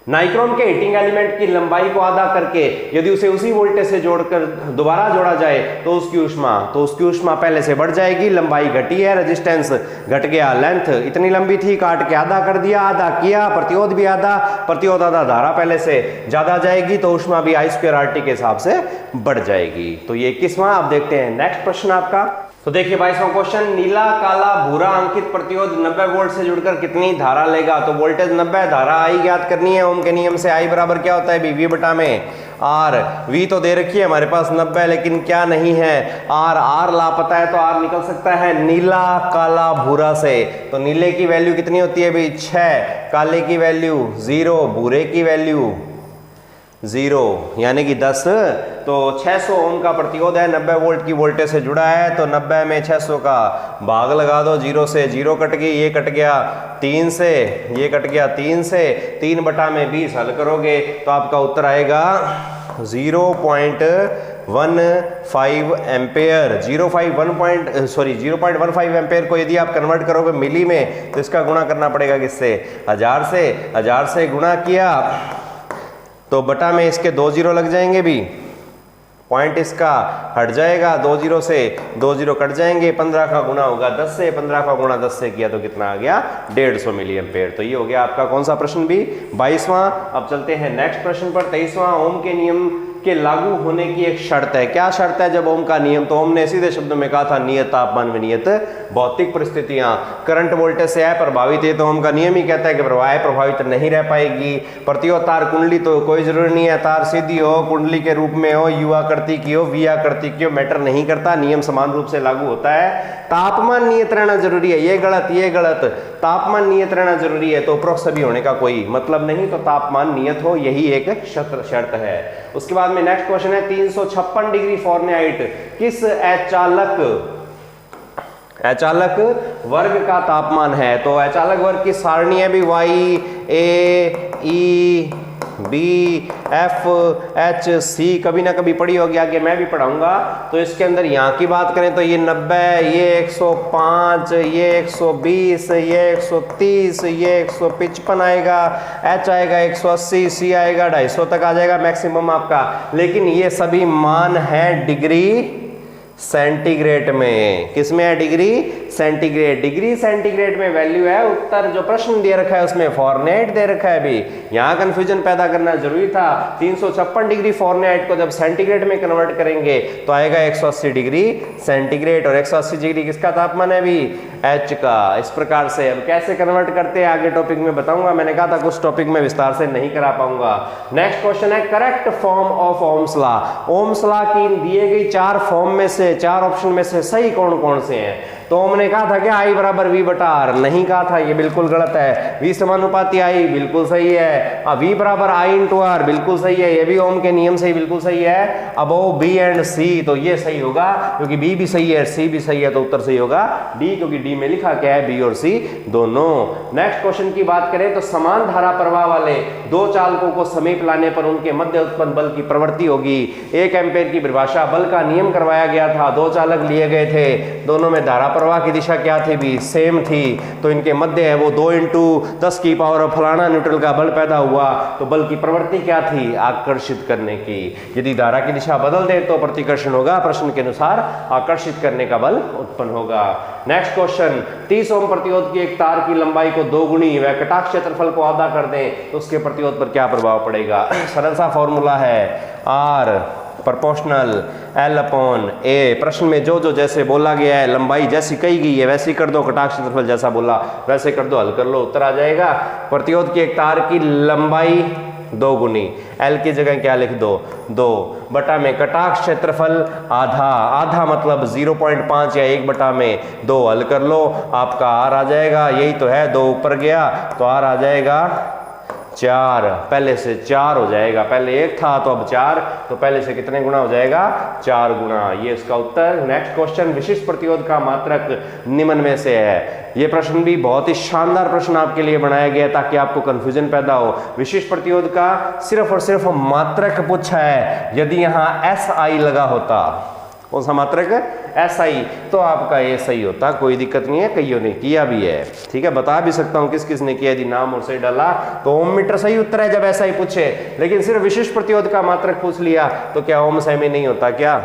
नाइक्रोम के हीटिंग एलिमेंट की लंबाई को आधा करके यदि उसे उसी वोल्टेज से जोड़कर दोबारा जोड़ा जाए तो उसकी ऊष्मा पहले से बढ़ जाएगी। लंबाई घटी है, रेजिस्टेंस घट गया, लेंथ इतनी लंबी थी, काट के आधा कर दिया, आधा किया, प्रतिरोध भी आधा, प्रतिरोध आधा, धारा पहले से ज्यादा जाएगी तो ऊष्मा भी I²RT के हिसाब से बढ़ जाएगी। तो ये 21वां। आप देखते हैं नेक्स्ट प्रश्न आपका। तो देखिए 22वां क्वेश्चन। नीला काला भूरा अंकित प्रतिरोध 90 वोल्ट से जुड़कर कितनी धारा लेगा? तो वोल्टेज 90, धारा I ज्ञात करनी है। ओम के नियम से I बराबर क्या होता है? V बटा में R। V तो दे रखी है हमारे पास 90, लेकिन क्या नहीं है? R लापता है। तो R निकल सकता है नीला काला भूरा से। तो नीले की वैल्यू कितनी होती है भाई? 6, काले की वैल्यू 0, भूरे की वैल्यू 0 यानी कि 10। तो 600 ओम का प्रतिरोध है, 90 वोल्ट की वोल्टेज से जुड़ा है। तो 90 में 600 का भाग लगा दो, 0 से 0 कट गई, ये कट गया 3 से, ये कट गया 3 से, 3 बटा में 20 हल करोगे तो आपका उत्तर आएगा 0.15 एम्पेयर। 0.15 एम्पेयर को यदि आप कन्वर्ट करोगे मिली में तो इसका गुणा करना पड़ेगा किससे? 1000 से। 1000 से गुणा किया तो बटा में इसके 2 0 लग जाएंगे भी, पॉइंट इसका हट जाएगा, 2 0 से 2 0 कट जाएंगे, 15 का गुणा होगा 10 से, 15 का गुणा 10 से किया तो कितना आ गया? 150 मिली एम्पेयर। तो ये हो गया आपका कौन सा प्रश्न भी? 22वां। अब चलते हैं नेक्स्ट प्रश्न पर। 23वां। ओम के नियम के लागू होने की एक शर्त है। क्या शर्त है जब ओम का नियम? तो ओम ने सीधे शब्दों में कहा था नियत तापमान में नियत भौतिक परिस्थितियां। करंट वोल्टेज से प्रभावित है तो ओम का नियम ही कहता है कि प्रवाह प्रभावित नहीं रह पाएगी। प्रतिरोध तार कुंडली तो कोई जरूरी नहीं है, तार सीधी हो, कुंडली के रूप में हो, यू आकृति की हो, वी आकृति की हो, मैटर नहीं करता, नियम समान रूप से लागू होता है। तापमान नियत रहना जरूरी है, ये गलत ये गलत। तापमान नियत रहना जरूरी है तो उपरोक्त सभी होने का कोई मतलब नहीं, तो तापमान नियत हो यही एक शर्त है। उसके बाद में नेक्स्ट क्वेश्चन है 356 डिग्री फ़ारेनहाइट किस अचालक वर्ग का तापमान है? तो अचालक वर्ग की सारणी है भी Y A E B F H C, कभी ना कभी पढ़ी होगी, आगे मैं भी पढ़ाऊंगा। तो इसके अंदर यहाँ की बात करें तो ये 90, ये 105, ये 120, ये 130, ये 155 आएगा, H आएगा 180, C आएगा 250 तक आ जाएगा मैक्सिमम आपका। लेकिन ये सभी मान है डिग्री सेंटीग्रेड में। किसमें है? Degree centigrade. डिग्री सेंटीग्रेड में वैल्यू है, उत्तर जो प्रश्न दे रखा है उसमें फ़ारेनहाइट दे रखा है भी। यहाँ कंफ्यूजन पैदा करना जरूरी था। 356 डिग्री फ़ारेनहाइट को जब सेंटीग्रेड में कन्वर्ट करेंगे तो आएगा 180 डिग्री सेंटीग्रेड। और 180 डिग्री किसका तापमान है भी? H का। इस प्रकार से अब कैसे कन्वर्ट करते हैं आगे टॉपिक में बताऊंगा। मैंने कहा था कुछ टॉपिक में विस्तार से नहीं करा पाऊंगा। नेक्स्ट क्वेश्चन है correct form of Ohm's law. Ohm's law की दिए गई 4 फॉर्म में से, 4 ऑप्शन में से सही कौन कौन से हैं? तो हमने कहा था कि I बराबर V बटा R, नहीं कहा था, ये बिल्कुल गलत है। V समानुपाती I बिल्कुल सही है। V बराबर I इंटू R बिल्कुल सही है, ये भी ओम के नियम से ही बिल्कुल सही है। अब B एंड C तो ये सही होगा क्योंकि B भी सही है C भी सही है, तो उत्तर सही होगा D, क्योंकि D में लिखा क्या है? B और C दोनों। नेक्स्ट क्वेश्चन की बात करें तो समान धारा प्रवाह वाले 2 चालकों को समीप लाने पर उनके मध्य उत्पन्न बल की प्रवृत्ति होगी। 1 एम्पेयर की परिभाषा, बल का नियम करवाया गया था, 2 चालक लिए गए थे, दोनों में धारा प्रवाह की की दिशा क्या थी भी, सेम थी, तो इनके मध्य है वो 2 इंटू 10 की पावर फलाना न्यूटन का बल पैदा हुआ। तो बल की प्रवृत्ति क्या थी, आकर्षित करने की। यदि धारा की दिशा बदल दे तो प्रतिकर्षण होगा, प्रश्न के अनुसार आकर्षित करने का बल उत्पन्न होगा। नेक्स्ट क्वेश्चन, 30 ओम प्रतिरोध की एक तार की लंबाई को 2 गुनी व कटाक्ष क्षेत्रफल को आधा कर दें तो उसके प्रतिरोध पर क्या प्रभाव पड़ेगा। सरल सा फॉर्मूला है, R proportional L upon A। प्रश्न में जो जो जैसे बोला गया है, लंबाई जैसी कही गई है वैसी कर दो, कटाक्ष क्षेत्रफल जैसा बोला वैसे कर दो, हल कर लो, उत्तर आ जाएगा। प्रतिरोध की एक तार की लंबाई 2 गुनी, L की जगह क्या लिख दो 2 बटा में कटाक्ष क्षेत्रफल आधा, आधा मतलब 0.5 या 1 बटा में 2, हल कर लो, आपका R आ जाएगा। यही तो है, 2 ऊपर गया तो R आ जाएगा 4, पहले से 4 हो जाएगा, पहले 1 था तो अब 4, तो पहले से कितने गुना हो जाएगा 4 गुना। ये इसका उत्तर। नेक्स्ट क्वेश्चन, विशिष्ट प्रतिरोध का मात्रक निम्न में से है। ये प्रश्न भी बहुत ही शानदार प्रश्न आपके लिए बनाया गया है ताकि आपको कंफ्यूजन पैदा हो। विशिष्ट प्रतिरोध का सिर्फ और सिर्फ मात्रक पूछा है। यदि यहाँ SI लगा होता, कौन सा मात्रक SI, तो आपका ये सही होता, कोई दिक्कत नहीं है, कईयों ने किया भी है, ठीक है, बता भी सकता हूं किस किस ने किया। यदि नाम और सही डाला तो ओम मीटर सही उत्तर है जब SI पूछे, लेकिन सिर्फ विशिष्ट प्रतिरोध का मात्रक पूछ लिया तो क्या ओम सेमी नहीं होता क्या।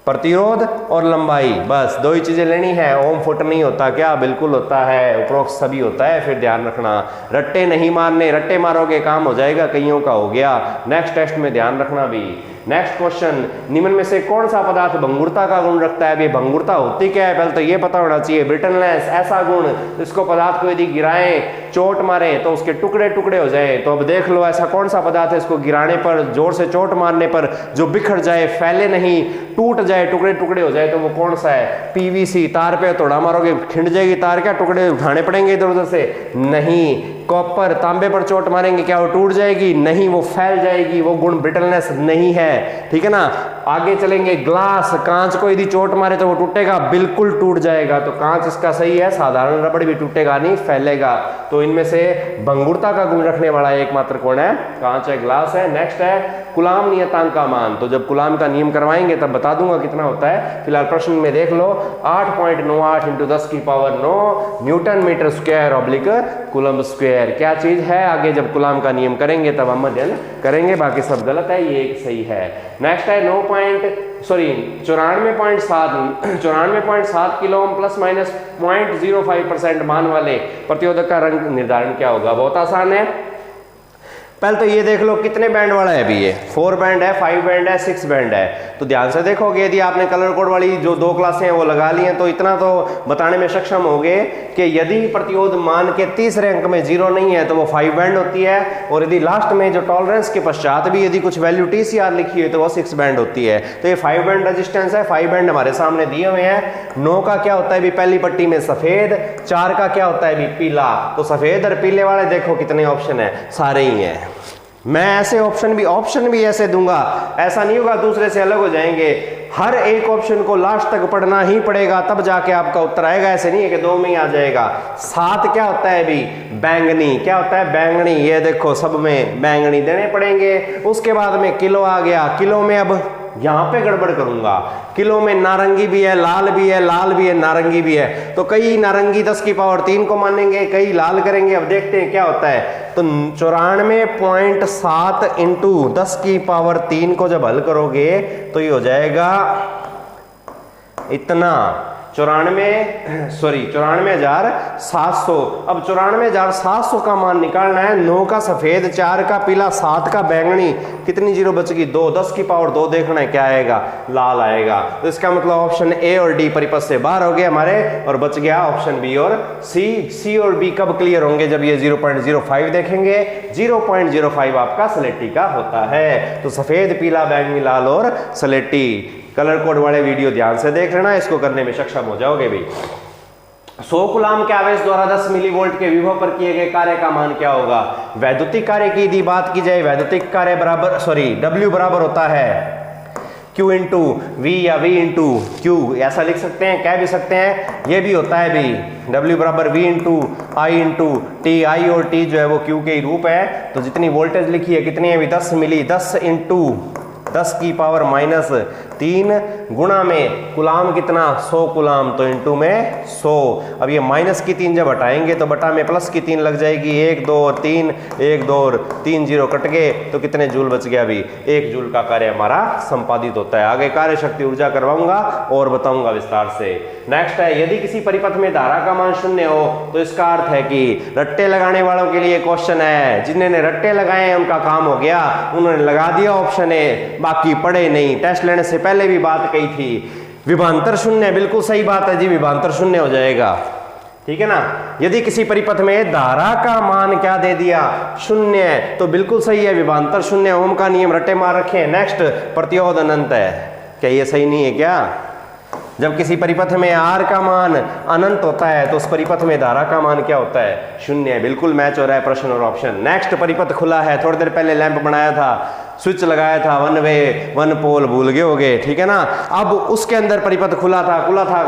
प्रतिरोध और लंबाई बस 2 ही चीजें लेनी है, ओम फुट नहीं होता क्या, बिल्कुल होता है, उपरोक्त सभी होता है। फिर ध्यान रखना, रट्टे नहीं मारने, रट्टे मारोगे काम हो जाएगा, कईयों का हो गया। नेक्स्ट टेस्ट में ध्यान रखना भी। नेक्स्ट क्वेश्चन, निम्न में से कौन सा पदार्थ भंगुरता का गुण रखता है। भंगुरता होती क्या है, पहले तो ये पता होना चाहिए। ब्रिटलनेस ऐसा गुण, इसको पदार्थ को यदि गिराएं, चोट मारे तो उसके टुकड़े टुकड़े हो जाए। तो अब देख लो ऐसा कौन सा पदार्थ है इसको गिराने पर, जोर से चोट मारने पर जो बिखर जाए, फैले नहीं, टूट जाए, टुकड़े टुकड़े हो जाए, तो वो कौन सा है। PVC, तार पे तोड़ा मारोगे खिंड जाएगी तार, क्या टुकड़े उठाने पड़ेंगे इधर उधर से, नहीं। कॉपर, तांबे पर चोट मारेंगे क्या वो टूट जाएगी, नहीं, वो फैल जाएगी, वो गुण ब्रिटलनेस नहीं है, ठीक है ना। आगे चलेंगे, ग्लास, कांच को यदि चोट मारे तो वो टूटेगा, बिल्कुल टूट जाएगा, तो कांच इसका सही है। साधारण रबड़ भी टूटेगा नहीं, फैलेगा। तो इनमें से भंगुरता का गुण रखने वाला एकमात्र कौन है, कांच है, ग्लास है। नेक्स्ट है कूलाम नियतांक का मान, तो जब कूलाम का नियम करवाएंगे तब बता दूंगा कितना होता है। फिलहाल प्रश्न में देख लो, 8.98 × 10 की power 9 newton metre square oblique coulomb square. क्या चीज है, आगे जब कूलाम का नियम करेंगे तब हम अध्ययन करेंगे, बाकी सब गलत है, ये एक सही है। नेक्स्ट है 94.7 किलो ओम प्लस माइनस 0.05% मान वाले प्रतिरोधक का रंग निर्धारण क्या होगा। बहुत आसान है, पहले तो ये देख लो कितने बैंड वाला है अभी ये, 4 बैंड है, 5 बैंड है, 6 बैंड है। तो ध्यान से देखोगे, यदि आपने कलर कोड वाली जो 2 क्लासें हैं वो लगा ली हैं तो इतना तो बताने में सक्षम होगे कि यदि प्रतिरोध मान के तीसरे अंक में 0 नहीं है तो वो 5 बैंड होती है, और यदि लास्ट में जो टॉलरेंस के पश्चात भी यदि कुछ वैल्यू TCR लिखी है तो वो 6 बैंड होती है। तो ये 5 बैंड रेजिस्टेंस है, 5 बैंड हमारे सामने दिए हुए हैं। 9 का क्या होता है भी, पहली पट्टी में सफेद, 4 का क्या होता है भी, पीला। तो सफेद और पीले वाले देखो कितने ऑप्शन है, सारे ही हैं। मैं ऐसे ऑप्शन भी ऐसे दूंगा, ऐसा नहीं होगा दूसरे से अलग हो जाएंगे। हर एक ऑप्शन को लास्ट तक पढ़ना ही पड़ेगा, तब जाके आपका उत्तर आएगा, ऐसे नहीं है कि 2 में ही आ जाएगा। 7 क्या होता है भी, बैंगनी। क्या होता है, बैंगनी। ये देखो सब में बैंगनी देने पड़ेंगे। उसके बाद में किलो आ गया, किलो में अब यहां पे गड़बड़ करूंगा, किलो में नारंगी भी है, लाल भी है, लाल भी है, नारंगी भी है। तो कई नारंगी 10 की पावर 3 को मानेंगे, कई लाल करेंगे। अब देखते हैं क्या होता है। तो 94.7 × 10 की पावर 3 को जब हल करोगे तो ये हो जाएगा इतना, 94,700। अब 94,700 का मान निकालना है। 9 का सफेद, 4 का पीला, 7 का बैंगनी, कितनी जीरो बचेगी, 2। 10 की पावर 2 देखना है क्या आएगा, लाल आएगा। तो इसका मतलब ऑप्शन ए और डी परिपथ से बाहर हो गए हमारे, और बच गया ऑप्शन बी और सी। सी और बी कब क्लियर होंगे, जब ये 0.05 देखेंगे। 0.05 आपका स्लेटी का होता है। तो सफेद, पीला, बैंगनी, लाल और स्लेटी। कलर कोड वाले वीडियो ध्यान से देख लेना, इसको करने में सक्षम हो जाओगे भी। 100 कूलाम के आवेश द्वारा 10 मिलीवोल्ट के विभव पर किए गए कार्य का मान क्या होगा। वैद्युतिक कार्य की यदि बात की जाए, वैद्युतिक कार्य W बराबर होता है Q × V या V × Q, ऐसा लिख सकते हैं, कह भी सकते हैं। ये भी होता है भी W बराबर V × I × T। I और T जो है वो Q के ही रूप है। तो जितनी वोल्टेज लिखी है कितनी है भी, 10 मिली, 10 × 10 की पावर 3 गुणा में कुलाम कितना 100 कुलाम, तो इंटू में 100। अब ये माइनस की 3 जब हटाएंगे तो बटा में प्लस की 3 लग जाएगी, 1 2 और 3, 1 2 और 3 जीरो कट गए, तो कितने जूल बच गया? अभी 1 जूल का कार्य हमारा संपादित होता है। आगे कार्य शक्ति ऊर्जा करवाऊंगा और बताऊंगा विस्तार से। नेक्स्ट है, यदि किसी परिपथ में धारा का मान 0 हो तो इसका अर्थ है कि रट्टे लगाने वालों के लिए क्वेश्चन है, जिन्होंने रट्टे लगाए हैं उनका काम हो गया, उन्होंने लगा दिया ऑप्शन ए, बाकी पढ़े नहीं। टेस्ट लेने से पहले भी बात कही थी, विभवांतर 0, बिल्कुल सही बात है जी, विभवांतर 0 हो जाएगा, ठीक है ना। यदि किसी परिपथ में धारा का मान क्या दे दिया 0, तो बिल्कुल सही है, विभवांतर 0, ओम का नियम रट्टे मार रखे हैं। नेक्स्ट, प्रतिरोध अनंत है, क्या ये सही नहीं है क्या? जब किसी परिपथ में आर का मान अनंत होता है तो उस परिपथ में धारा का मान क्या होता है? 0, बिल्कुल मैच हो रहा है प्रश्न और ऑप्शन। नेक्स्ट, परिपथ खुला है, थोड़ी देर पहले लैंप बनाया था, स्विच लगाया था, 1 वे 1 पोल, भूल गए होगे, ठीक है ना। अब उसके अंदर परिपथ खुला था,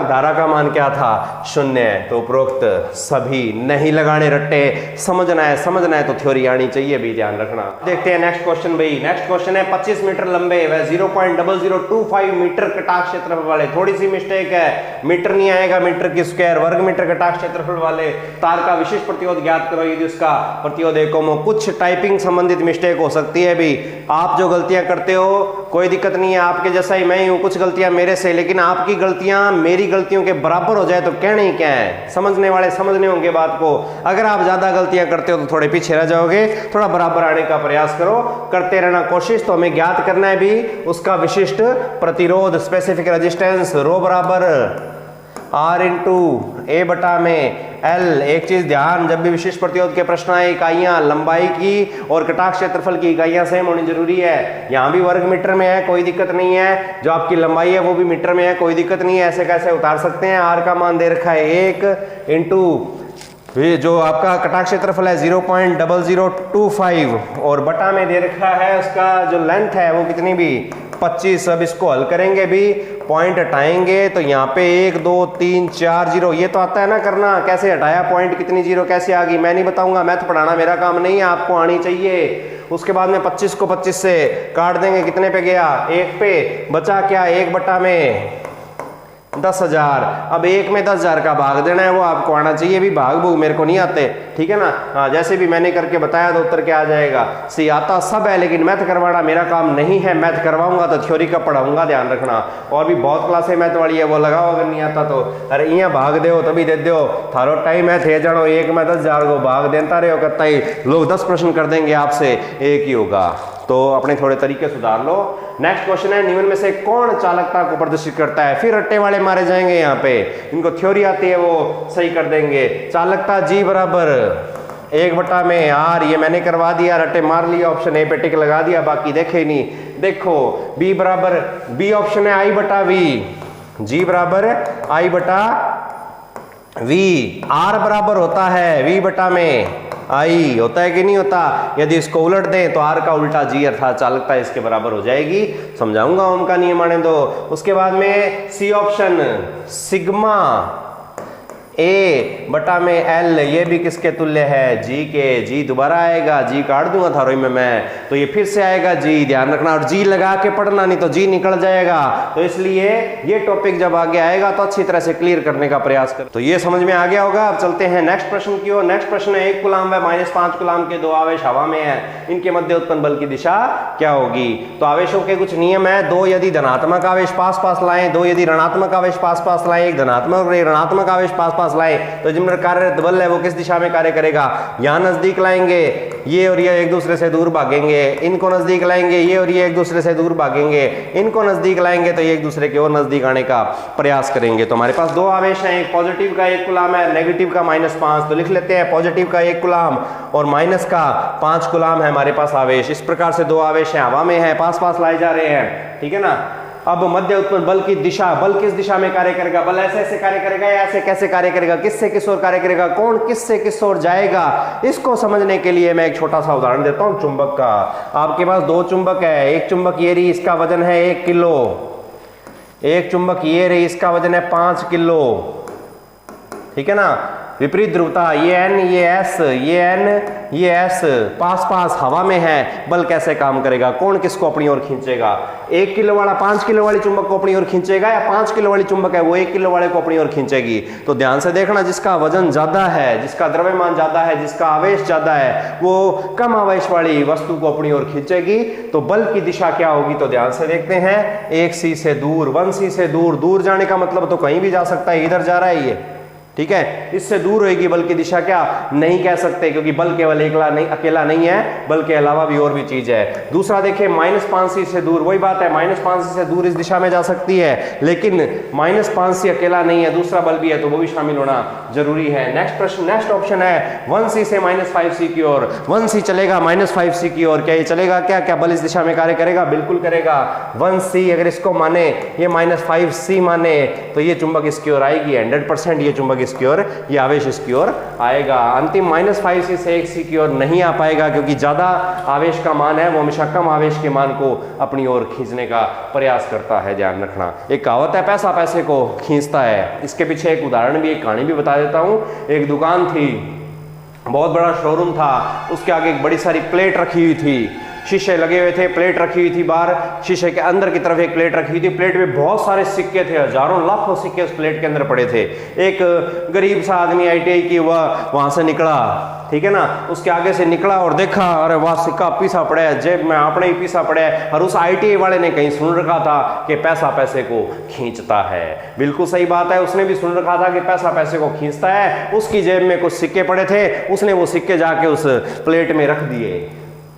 धारा का मान क्या था? 0। तो उपरोक्त सभी नहीं लगाने रट्टे, समझना है तो थ्योरी आनी चाहिए भी, ध्यान रखना। देखते हैं नेक्स्ट क्वेश्चन भाई। नेक्स्ट क्वेश्चन है 25 मीटर लंबे व 0.0025 मीटर कटाक्ष क्षेत्रफल वाले, थोड़ी सी मिस्टेक है, मीटर नहीं आएगा, मीटर की स्क्वायर, वर्ग मीटर कटाक्ष क्षेत्रफल वाले तार का विशिष्ट प्रतिरोध ज्ञात करो यदि उसका प्रतिरोध एकम। कुछ टाइपिंग संबंधित मिस्टेक हो सकती है भी, आप जो गलतियां करते हो कोई दिक्कत नहीं है, आपके जैसा ही मैं ही हूं, कुछ गलतियां मेरे से, लेकिन आपकी गलतियां मेरी गलतियों के बराबर हो जाए तो कहने ही क्या है, समझने वाले समझने होंगे बात को। अगर आप ज्यादा गलतियां करते हो तो थोड़े पीछे रह जाओगे, थोड़ा बराबर आने का प्रयास करो, करते रहना कोशिश। तो हमें ज्ञात करना है भी उसका विशिष्ट प्रतिरोध, स्पेसिफिक रेजिस्टेंस, रो बराबर आर इंटू ए बटा में एल। एक चीज ध्यान, जब भी विशिष्ट प्रतिरोध के प्रश्न आए, इकाइयां लंबाई की और कटाक्ष क्षेत्रफल की इकाइयां सेम होनी जरूरी है। यहां भी वर्ग मीटर में है, कोई दिक्कत नहीं है, जो आपकी लंबाई है वो भी मीटर में है, कोई दिक्कत नहीं है, ऐसे कैसे उतार सकते हैं। आर का मान दे रखा है 1 इंटू जो आपका कटाक्ष क्षेत्रफल है 0.0025 और बटा में दे रखा है उसका जो लेंथ है वो कितनी भी 25। अब इसको हल करेंगे भी, पॉइंट हटाएंगे तो यहाँ पे 1 2 3 4 जीरो, ये तो आता है ना करना, कैसे हटाया पॉइंट, कितनी जीरो कैसे आ गई, मैं नहीं बताऊंगा, मैथ पढ़ाना मेरा काम नहीं है, आपको आनी चाहिए। उसके बाद में 25 को 25 से काट देंगे, कितने पे गया 1 पे, बचा क्या 1 बटा में 10,000। अब 1 में 10,000 का भाग देना है, वो आपको आना चाहिए भी, भाग भूग मेरे को नहीं आते, ठीक है ना। हाँ, जैसे भी मैंने करके बताया तो उत्तर क्या आ जाएगा, सी आता सब है, लेकिन मैथ करवाना मेरा काम नहीं है, मैथ करवाऊंगा तो थ्योरी का पढ़ाऊंगा, ध्यान रखना। और भी बहुत क्लासे मैथ वाली है, वो लगाओ, अगर नहीं आता तो अरे यहाँ भाग दो तभी दे दो, थारो टाइम है थे जानो 1 में 10,000 को भाग देता रहे हो, करता ही लोग 10 प्रश्न कर देंगे आपसे, एक ही होगा, तो अपने थोड़े तरीके सुधार लो। नेक्स्ट क्वेश्चन है, निम्न में से कौन चालकता को प्रदर्शित करता है? फिर रट्टे वाले मारे जाएंगे, यहाँ पे इनको थ्योरी आती है वो सही कर देंगे। चालकता जी बराबर 1 बटा में आर, ये मैंने करवा दिया, रट्टे मार लिया, ऑप्शन ए पे टिक लगा दिया, बाकी देखे नहीं। देखो बी बराबर, बी ऑप्शन है आई बटा वी, जी बराबर आई बटा वी, आर बराबर होता है वी बटा में आई, होता है कि नहीं होता। यदि इसको उलट दें तो आर का उल्टा जी अर्थात चालकता इसके बराबर हो जाएगी, समझाऊंगा ओम का नियम आने दो। उसके बाद में सी ऑप्शन सिग्मा ए बटा में एल, ये भी किसके तुल्य है, जी के, जी दोबारा आएगा, जी काट दूंगा थारोई में मैं, तो ये फिर से आएगा जी, ध्यान रखना, और जी लगा के पढ़ना नहीं तो जी निकल जाएगा, तो इसलिए ये टॉपिक जब आगे आएगा तो अच्छी तरह से क्लियर करने का प्रयास कर। तो ये समझ में आ गया होगा। अब चलते हैं नेक्स्ट प्रश्न की ओर। नेक्स्ट प्रश्न है, 1 कूलाम व -5 कूलाम के 2 आवेश हवा में है, इनके मध्य उत्पन्न बल की दिशा क्या होगी? तो आवेशों के कुछ नियम है, 2 यदि धनात्मक आवेश पास पास लाएं, 2 यदि ऋणात्मक आवेश पास पास लाएं, एक धनात्मक और ऋणात्मक आवेश पास पास लाएं, तो जिनमें कार्यरत बल है वो किस दिशा में कार्य करेगा? यहां नजदीक लाएंगे, ये और ये एक दूसरे से दूर भागेंगे, इनको नजदीक लाएंगे, ये और ये एक दूसरे से दूर भागेंगे, इनको नजदीक लाएंगे तो ये एक दूसरे के और नजदीक आने का प्रयास करेंगे। तो हमारे पास 2 आवेश हैं, एक पॉजिटिव का 1 कूलाम है, नेगेटिव का -5, तो लिख लेते हैं पॉजिटिव का 1 कूलाम और माइनस का 5 कूलाम है हमारे पास आवेश। इस प्रकार से 2 आवेश हैं, हवा में है, पास पास लाए जा रहे हैं, ठीक है ना। अब मध्य उत्पन्न बल की दिशा, बल किस दिशा में कार्य करेगा? बल ऐसे ऐसे कार्य करेगा या ऐसे कैसे कार्य करेगा? किससे किस ओर कार्य करेगा? कौन किससे किस ओर जाएगा? इसको समझने के लिए मैं एक छोटा सा उदाहरण देता हूं चुंबक का। आपके पास 2 चुंबक है, एक चुंबक ये रही, इसका वजन है 1 किलो, एक चुंबक ये रही, इसका वजन है 5 किलो, ठीक है ना। विपरीत ध्रुवता, ये N, ये S, ये N, ये S पास पास हवा में है, बल कैसे काम करेगा, कौन किसको अपनी ओर खींचेगा? 1 किलो वाला 5 किलो वाली चुंबक को अपनी ओर खींचेगा, या 5 किलो वाली चुंबक है वो 1 किलो वाले को अपनी ओर खींचेगी? तो ध्यान से देखना, जिसका वजन ज्यादा है, जिसका द्रव्यमान ज्यादा है, जिसका आवेश ज्यादा है, वो कम आवेश वाली वस्तु को अपनी ओर खींचेगी। तो बल की दिशा क्या होगी? तो ध्यान से देखते हैं, 1c से दूर, 1c से दूर, दूर जाने का मतलब तो कहीं भी जा सकता है, इधर जा रहा है ये, ठीक है, इससे दूर होगी बल की दिशा, क्या नहीं कह सकते, क्योंकि बल केवल अकेला नहीं है, बल के अलावा भी और भी चीज है। दूसरा देखिए, -5c से दूर, वही बात है, -5c से दूर इस दिशा में जा सकती है, लेकिन -5c अकेला नहीं है, दूसरा बल भी है, तो वो भी शामिल होना जरूरी है। नेक्स्ट प्रश्न, नेक्स्ट ऑप्शन है 1c से -5c की ओर, 1c चलेगा -5c की ओर, क्या ये चलेगा? क्या बल इस दिशा में कार्य करेगा? बिल्कुल करेगा। 1c अगर इसको माने, ये -5c माने, तो ये चुंबक इसकी ओर आएगी 100%, ये चुंबक इसकी ओर, ये आवेश इसकी ओर आएगा। अंतिम -5c से 1c की ओर नहीं आ पाएगा, क्योंकि ज्यादा आवेश का मान है वो हमेशा कम आवेश के मान को अपनी ओर खींचने का प्रयास करता है, ध्यान रखना। एक कहावत है, पैसा पैसे को खींचता है। इसके पीछे एक उदाहरण भी, एक कहानी भी बता देता हूं। एक दुकान थी, बहुत बड़ा शोरूम था, उसके आगे एक बड़ी सारी प्लेट रखी हुई थी, शीशे लगे हुए थे, प्लेट रखी हुई थी बाहर, शीशे के अंदर की तरफ एक प्लेट रखी हुई थी, प्लेट में बहुत सारे सिक्के थे, हजारों लाखों सिक्के उस प्लेट के अंदर पड़े थे। एक गरीब सा आदमी ITI की वहां से निकला, ठीक है ना, उसके आगे से निकला और देखा, अरे वाह, सिक्का पीसा पड़ा है, जेब में आपने ही पीसा पड़ा है, और उस ITI वाले ने कहीं सुन रखा था कि पैसा पैसे को खींचता है। बिल्कुल सही बात है, उसने भी सुन रखा था कि पैसा पैसे को खींचता है। उसकी जेब में कुछ सिक्के पड़े थे, उसने वो सिक्के जाके उस प्लेट में रख दिए,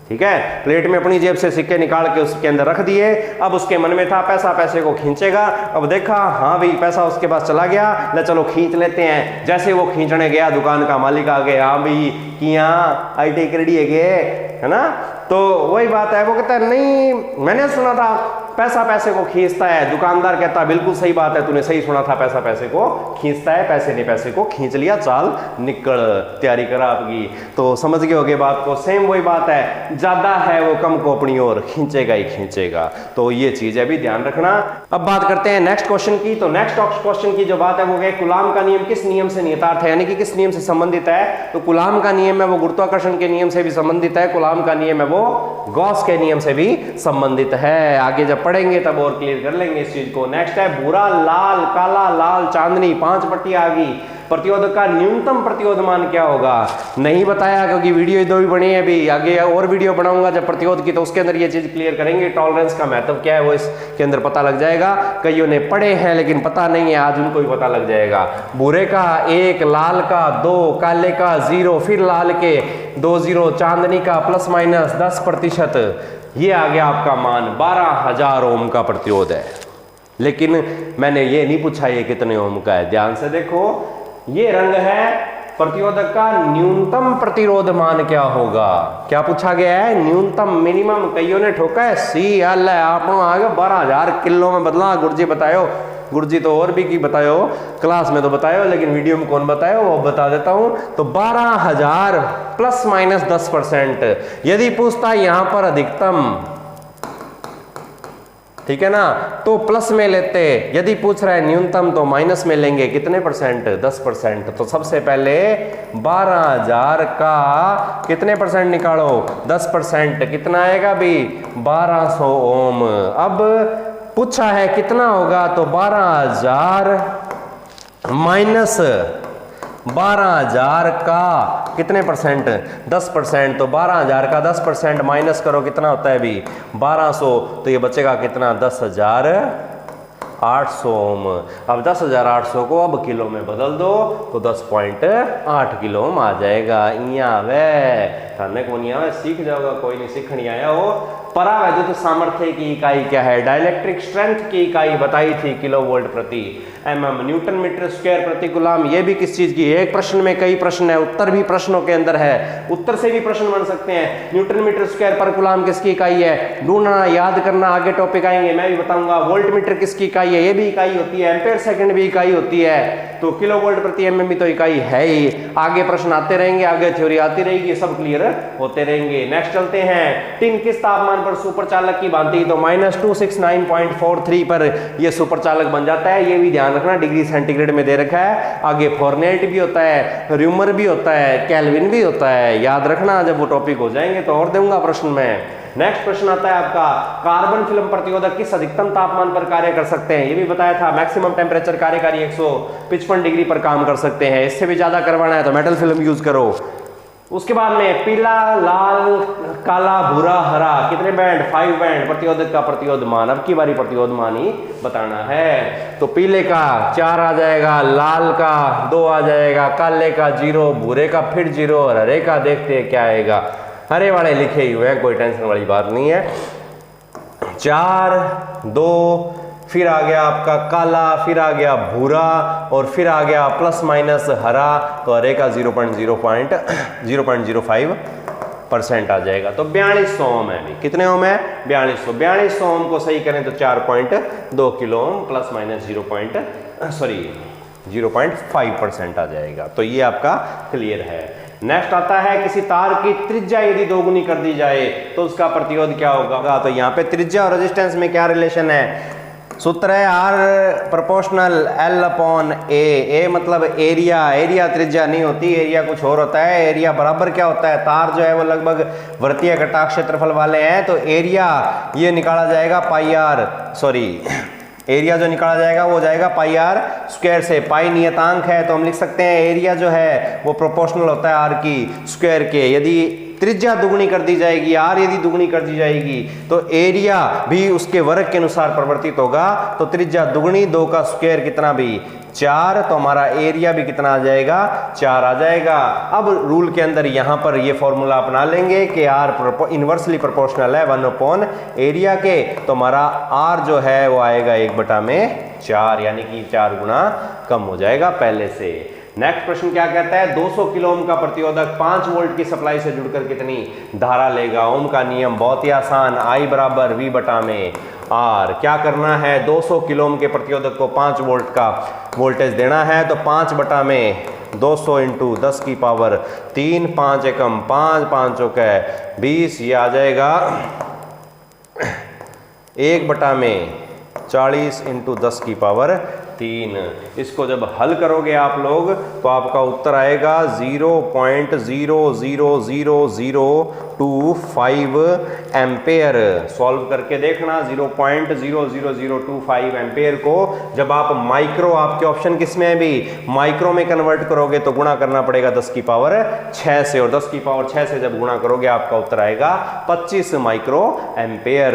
ठीक है, प्लेट में अपनी जेब से सिक्के निकाल के उसके अंदर रख दिए। अब उसके मन में था पैसा पैसे को खींचेगा। अब देखा, हाँ भाई पैसा उसके पास चला गया, ले चलो खींच लेते हैं। जैसे वो खींचने गया, दुकान का मालिक आ गया, हाँ भाई किया ITI क्रेडिट है ना, तो वही बात है, वो कहता है नहीं मैंने सुना था पैसा पैसे को खींचता है। दुकानदार कहता है बिल्कुल सही बात है, तूने सही सुना था, पैसा पैसे को खींचता है, पैसे ने पैसे को खींच लिया, चाल निकल, तैयारी करा आपकी। तो समझ गए होगे बात को। सेम वही बात है, ज्यादा है वो कम को अपनी ओर खींचेगा ही खींचेगा, तो ये चीज है भी ध्यान रखना। अब बात करते हैं नेक्स्ट क्वेश्चन की। तो नेक्स्ट क्वेश्चन की जो बात है वो है कूलाम का नियम किस नियम से नियतार्थ है, यानी कि किस नियम से संबंधित है। तो कूलाम का नियम है वो गुरुत्वाकर्षण के नियम से भी संबंधित है, कूलाम का नियम है वो गॉस के नियम से भी संबंधित है। आगे जब पढ़ेंगे तब और क्लियर कर लेंगे इस चीज को। नेक्स्ट है भूरा, लाल, काला, लाल, चांदनी, 5 पट्टियां आ गई। प्रतिरोधक का न्यूनतम प्रतिरोध मान क्या होगा? नहीं बताया, क्योंकि वीडियो 2 भी बनी है, अभी आगे और वीडियो बनाऊंगा जब प्रतिरोध की, तो उसके अंदर ये चीज क्लियर करेंगे। टॉलरेंस का महत्व क्या है वो इसके अंदर पता लग जाएगा। कईयों ने पढ़े हैं लेकिन पता नहीं है, आज उनको भी पता लग जाएगा। भूरे का 1, लाल का 2, काले का 0, फिर लाल के 2 0, चांदनी का ±10%। ये आ गया आपका मान, 12,000 ओम का प्रतिरोध है। लेकिन मैंने ये नहीं पूछा ये कितने ओम का है। ध्यान से देखो, ये रंग है प्रतिरोधक का न्यूनतम प्रतिरोध मान क्या होगा। क्या पूछा गया है? न्यूनतम, मिनिमम। कईयों ने ठोका है सी, हल है आप आगे 12,000 किलो में बदला। गुरुजी बतायो, गुरुजी तो और भी की बतायो, क्लास में तो बतायो, लेकिन वीडियो में कौन बतायो वो बता देता हूं। तो 12,000 ±10%। यदि पूछता है यहां पर अधिकतम, ठीक है ना, तो प्लस में लेते। यदि पूछ रहा है न्यूनतम तो माइनस में लेंगे। कितने %? 10%। तो सबसे पहले 12,000 का कितने % निकालो? 10%। कितना आएगा भी? 1200 ओम। अब पूछा है कितना होगा, तो 12,000 माइनस 12,000 का कितने %? 10%। तो 12,000 का 10% माइनस करो, कितना होता है अभी? 1200। तो ये बचेगा कितना? 10,800 ओम। अब 10,800 को अब किलो में बदल दो तो 10.8 किलो ओम आ जाएगा। इया वे थाने को नहीं आवे, सीख जाओगा, कोई नहीं सीख नहीं आया हो। परावैद्युत सामर्थ्य की इकाई क्या है? डाइलेक्ट्रिक स्ट्रेंथ की इकाई बताई थी, किलोवोल्ट प्रति mm, न्यूटन मीटर स्क्वायर प्रति कूलाम। ये भी किस चीज की? एक प्रश्न में कई प्रश्न है, उत्तर भी प्रश्नों के अंदर है, उत्तर से भी प्रश्न बन सकते हैं। न्यूटन मीटर स्क्वायर पर कूलाम किसकी इकाई है? ढूंढना, याद करना, आगे टॉपिक आएंगे मैं भी बताऊंगा। वोल्ट मीटर किसकी इकाई है? ये भी इकाई होती है। एम्पेयर सेकंड भी इकाई होती है। तो किलोवोल्ट प्रति mm भी तो इकाई है ही। आगे प्रश्न आते रहेंगे, आगे थ्योरी आती रहेगी, सब क्लियर होते रहेंगे। नेक्स्ट चलते हैं, टिन किस तापमान पर सुपर चालक की भांति, तो -269.43 पर ये सुपर चालक बन जाता है। ये भी ध्यान रखना, डिग्री सेंटीग्रेड में दे रखा है। आगे फॉरनेट भी होता है, र्यूमर भी होता है, केल्विन भी होता है, याद रखना। जब वो टॉपिक हो जाएंगे तो और दूंगा प्रश्न में। नेक्स्ट प्रश्न आता है आपका, कार्बन फिल्म प्रतिरोधक किस अधिकतम तापमान पर कार्य कर सकते हैं? ये भी बताया था, मैक्सिमम टेम्परेचर कार्यकारी 155 डिग्री पर काम कर सकते हैं। इससे भी ज्यादा करवाना है तो मेटल फिल्म यूज करो। उसके बाद में पीला, लाल, काला, भूरा, हरा, कितने बैंड? 5 बैंड। प्रतिरोधक का प्रतिरोध मान, अब की बारी प्रतिरोध मान ही बताना है। तो पीले का 4 आ जाएगा, लाल का 2 आ जाएगा, काले का 0, भूरे का फिर 0 और हरे का देखते हैं क्या आएगा। हरे वाले लिखे ही हुए हैं, कोई टेंशन वाली बात नहीं है। 4, 2, फिर आ गया आपका काला, फिर आ गया भूरा और फिर आ गया प्लस माइनस हरा, तो हरे का 0.05% आ जाएगा। तो 4200 ओम है। अभी कितने ओम है? 4200 ओम को सही करें तो 4.2 किलो ओम प्लस माइनस 0.5% आ जाएगा। तो ये आपका क्लियर है। नेक्स्ट आता है, किसी तार की त्रिज्या यदि दोगुनी कर दी जाए तो उसका प्रतिरोध क्या होगा? तो यहाँ पे त्रिज्या और रेजिस्टेंस में क्या रिलेशन है? सूत्र है R प्रोपोर्शनल L/A। ए मतलब एरिया, एरिया त्रिज्या नहीं होती, एरिया कुछ और होता है। एरिया बराबर क्या होता है? तार जो है वो लगभग वृत्तीय कटाक्ष क्षेत्रफल वाले हैं, तो एरिया ये निकाला जाएगा एरिया जो निकाला जाएगा वो हो जाएगा पाई आर स्क्वायर से। पाई नियतांक है तो हम लिख सकते हैं एरिया जो है वो प्रोपोर्शनल होता है आर की स्क्वायर के। यदि त्रिज्या दुगुनी कर दी जाएगी, आर यदि दुगुनी कर दी जाएगी तो एरिया भी उसके वर्ग के अनुसार परिवर्तित होगा। तो त्रिज्या दुगुनी 2 का स्क्वायर कितना भी 4, तो हमारा एरिया भी कितना आ जाएगा? 4 आ जाएगा। अब रूल के अंदर यहां पर ये फॉर्मूला अपना लेंगे कि आर इनवर्सली प्रोपोर्शनल है 1 एरिया के, तो हमारा आर जो है वो आएगा 1/4, यानी कि 4 गुना कम हो जाएगा पहले से। नेक्स्ट प्रश्न क्या कहता है? 200 किलो ओम का प्रतिरोधक 5 वोल्ट की सप्लाई से जुड़कर कितनी धारा लेगा? ओम का नियम बहुत ही आसान, I बराबर V बटा में R। क्या करना है? 200 किलो ओम के प्रतिरोधक को 5 वोल्ट का वोल्टेज देना है, तो 5 बटा में 200 इंटू 10 की पावर 3, 5 एकम 5, 5 चौके 20, ये आ जाएगा 1 बटा में 40 इंटू 10 की पावर 3। इसको जब हल करोगे आप लोग तो आपका उत्तर आएगा 0.0000025 एम्पेयर। सॉल्व करके देखना 0.00025 एम्पेयर को जब आप माइक्रो, आपके ऑप्शन किसमें है भी माइक्रो में कन्वर्ट करोगे तो गुणा करना पड़ेगा 10 की पावर 6 से, और 10 की पावर 6 से जब गुणा करोगे आपका उत्तर आएगा 25 माइक्रो एम्पेयर।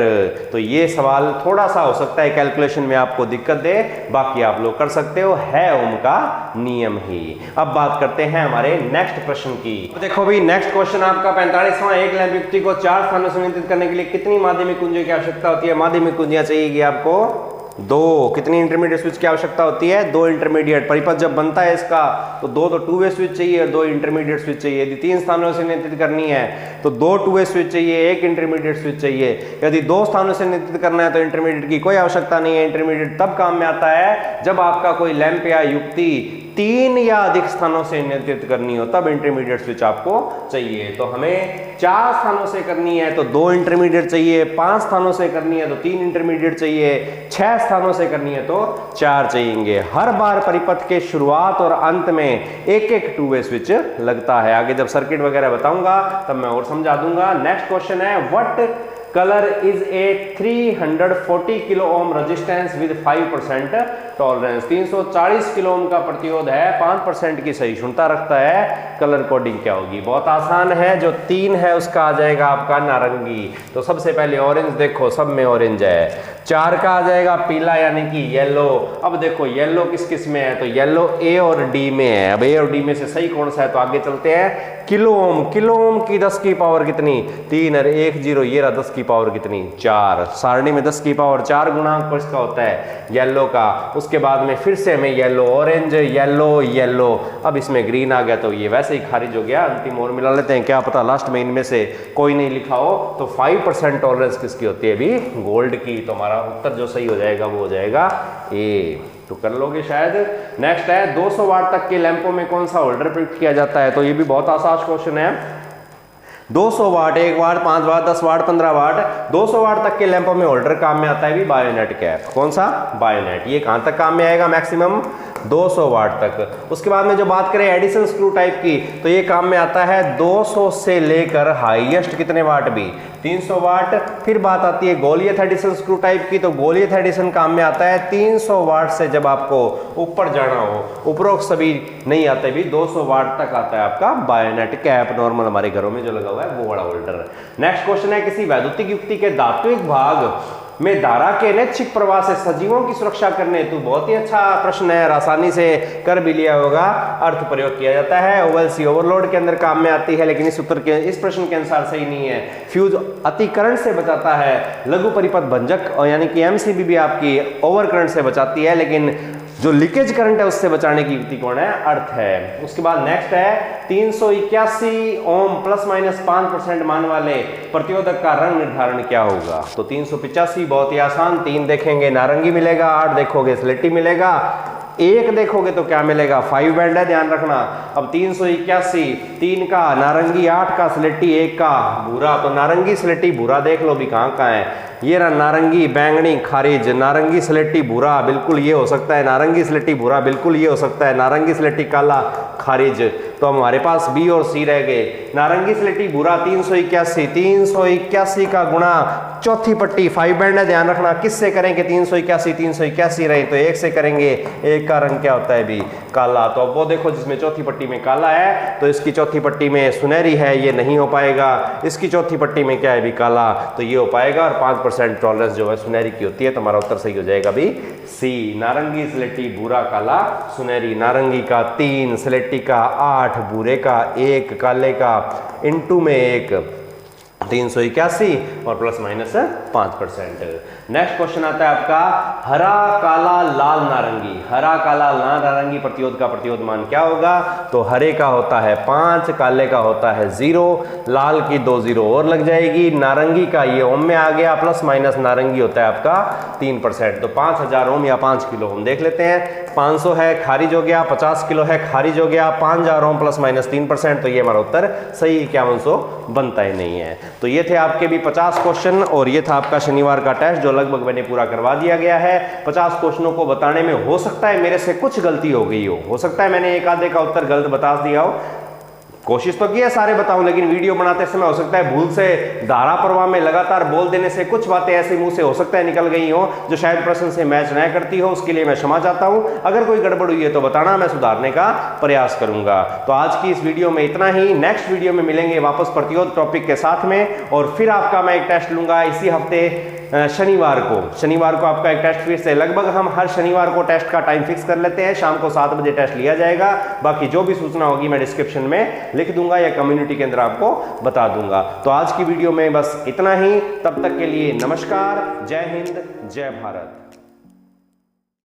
तो ये सवाल थोड़ा सा हो सकता है कैलकुलेशन में आपको दिक्कत दे, बाकी आप लोग कर सकते हो, है ओम का नियम ही। अब बात करते हैं हमारे नेक्स्ट प्रश्न की। तो देखो भी नेक्स्ट क्वेश्चन आपका 45वां, एक लैंप युक्ति को 4 स्थानों से नियंत्रित करने के लिए कितनी माध्यमिक कुंजियों की आवश्यकता होती है? माध्यमिक कुंजियां चाहिए आपको 2। कितनी इंटरमीडिएट स्विच की आवश्यकता होती है? 2 इंटरमीडिएट। परिपथ जब बनता है इसका तो 2 तो 2 वे स्विच चाहिए और 2 इंटरमीडिएट स्विच चाहिए। यदि 3 स्थानों से नियंत्रित करनी है तो 2 2 वे स्विच चाहिए, 1 इंटरमीडिएट स्विच चाहिए। यदि 2 स्थानों से नियंत्रित करना है तो इंटरमीडिएट की कोई आवश्यकता नहीं है। इंटरमीडिएट तब काम में आता है जब आपका कोई लैंप या युक्ति 3 या अधिक स्थानों से नियंत्रित करनी हो, तब इंटरमीडिएट स्विच आपको चाहिए। तो हमें 4 स्थानों से करनी है तो 2 इंटरमीडिएट चाहिए, 5 स्थानों से करनी है तो 3 इंटरमीडिएट चाहिए, 6 स्थानों से करनी है तो 4 चाहिए। हर बार परिपथ के शुरुआत और अंत में एक 2 वे स्विच लगता है। आगे जब सर्किट वगैरह बताऊंगा तब मैं और समझा दूंगा। नेक्स्ट क्वेश्चन है, what colour is a 340 kilo ohm resistance with 5% tolerance? 340 kilo ohm का प्रतिरोध है, 5% की सहिष्णुता रखता है। कलर कोडिंग क्या होगी? बहुत आसान है, जो 3 है उसका आ जाएगा आपका नारंगी। तो सबसे पहले ऑरेंज, देखो सब में ऑरेंज है। 4 का आ जाएगा पीला यानी कि येलो। अब देखो येलो किस किस में है? तो येलो ए और डी में है। अब ए और डी में से सही कौन सा है? तो आगे चलते हैं। किलो ओम, किलो ओम की 10 की पावर कितनी? 3 और 1 0, ये रहा 10 की पावर कितनी? 4। सारणी में 10 की पावर 4 गुणांक किसका होता है? येलो का। उसके बाद में फिर से हमें येलो, ऑरेंज, येलो, येलो। अब इसमें ग्रीन आ गया तो ये वैसे ही खारिज हो गया। अंतिम और मिला लेते हैं, क्या पता लास्ट में इनमें से कोई नहीं लिखा हो। तो 5% टॉलरेंस किसकी होती है? अभी गोल्ड की। तो हमारा उत्तर जो सही हो जाएगा वो हो जाएगा ए। तो कर लोगे शायद। नेक्स्ट है, 200 वाट तक के लैंपों में कौन सा होल्डर प्रयुक्त किया जाता है? तो ये भी बहुत आसान क्वेश्चन है। 200 वाट, 1 वाट, 5 वाट, 10 वाट, 15 वाट, 200 वाट तक के लैंपों में होल्डर काम में आता है भी बायोनेट कैप। कौन सा? बायोनेट। ये कहां तक काम में आएगा? मैक्सिमम 200 वाट तक। उसके बाद में जो बात करें एडिशन स्क्रू टाइप की, तो ये काम में आता है 200 से लेकर हाईएस्ट कितने वाट भी? 300 वाट। फिर बात आती है गोलियत एडिशन स्क्रू टाइप की, तो गोलियत एडिशन काम में आता है 300 वाट से जब आपको ऊपर जाना हो। उपरोक्त सभी नहीं आते भी, 200 वाट तक आता है आपका बायोनेट कैप, नॉर्मल हमारे घरों में जो लगा हुआ है वो बड़ा होल्डर। नेक्स्ट क्वेश्चन है, किसी वैद्युतिक युक्ति के धात्विक भाग में धारा के अनैच्छिक प्रवाह से सजीवों की सुरक्षा करने हेतु, बहुत ही अच्छा प्रश्न है, आसानी से कर भी लिया होगा, अर्थ प्रयोग किया जाता है। ओवलसी ओवरलोड के अंदर काम में आती है, लेकिन इस उत्तर के इस प्रश्न के अनुसार सही नहीं है। फ्यूज अतिकरण से बचाता है, लघु परिपथ भंजक यानी कि एमसीबी भी आपकी ओवर करंट से बचाती है, लेकिन जो लीकेज करंट है उससे बचाने की युक्ति कौन है? अर्थ है। उसके बाद नेक्स्ट है 381 ओम प्लस माइनस 5% मान वाले प्रतिरोधक का रंग निर्धारण क्या होगा? तो 385 बहुत ही आसान, 3 देखेंगे नारंगी मिलेगा, 8 देखोगे स्लेटी मिलेगा, 1 देखोगे तो क्या मिलेगा? 5 बैंड है, ध्यान रखना। अब 381, 3 का नारंगी, 8 का स्लेटी, 1 का भूरा, तो नारंगी स्लेटी भूरा देख लो भी कहाँ कहाँ है। ये रहा नारंगी, बैंगनी, खारिज, नारंगी स्लेटी भूरा, बिल्कुल ये हो सकता है, नारंगी स्लेटी भूरा बिल्कुल ये हो सकता है, नारंगी स्लेटी काला, खारिज। तो हमारे पास बी और सी रह गए। नारंगी स्लेटी भूरा 381 का गुणा चौथी पट्टी 5 बैंड है, ध्यान रखना। किससे करेंगे? 381 रहे तो 1 से करेंगे, 1 का रंग क्या होता है भी? काला। तो अब वो देखो जिसमें चौथी पट्टी में काला है, तो इसकी चौथी पट्टी में सुनहरी है, ये नहीं हो पाएगा। इसकी चौथी पट्टी में क्या है भी? काला, तो ये हो पाएगा। और 5% टॉलरेंस जो है सुनहरी की होती है, तो हमारा उत्तर सही हो जाएगा भी सी। नारंगी स्लेटी भूरा काला सुनहरी, नारंगी का 3, स्लेटी का 8, भूरे का 1, काले का इनटू में 1, 381 और प्लस माइनस 5%। नेक्स्ट क्वेश्चन आता है आपका हरा काला लाल नारंगी। हरा काला लाल नारंगी प्रतिरोध का प्रतिरोध मान क्या होगा? तो हरे का होता है 5, काले का होता है 0, लाल की 2 0 और लग जाएगी, नारंगी का ये ओम में आ गया, प्लस माइनस नारंगी होता है आपका 3%। तो 5000 ओम या 5 किलो ओम देख लेते हैं। 500 है, खारिज हो गया, 50 किलो है, खारिज हो गया, 5000 ओम प्लस माइनस 3%, तो ये हमारा उत्तर सही 5100 बनता ही नहीं है। तो ये थे आपके भी 50 क्वेश्चन और ये था आपका शनिवार का टेस्ट जो लगभग मैंने पूरा करवा दिया गया है। 50 क्वेश्चनों को बताने में हो सकता है मेरे से कुछ गलती हो गई हो सकता है मैंने एक आधे का उत्तर गलत बता दिया हो। कोशिश तो की है सारे बताऊं, लेकिन वीडियो बनाते समय हो सकता है भूल से धारा प्रवाह में लगातार बोल देने से कुछ बातें ऐसे मुंह से हो सकता है निकल गई हो जो शायद प्रश्न से मैच न करती हो। उसके लिए मैं क्षमा चाहता हूं। अगर कोई गड़बड़ हुई है तो बताना, मैं सुधारने का प्रयास करूंगा। तो आज की इस वीडियो में इतना ही। नेक्स्ट वीडियो में मिलेंगे वापस प्रतिरोध टॉपिक के साथ में, और फिर आपका मैं एक टेस्ट लूंगा इसी हफ्ते शनिवार को आपका एक टेस्ट फिर से। लगभग हम हर शनिवार को टेस्ट का टाइम फिक्स कर लेते हैं, शाम को 7 बजे टेस्ट लिया जाएगा। बाकी जो भी सूचना होगी मैं डिस्क्रिप्शन में लिख दूंगा या कम्युनिटी के अंदर आपको बता दूंगा। तो आज की वीडियो में बस इतना ही। तब तक के लिए नमस्कार, जय हिंद, जय भारत।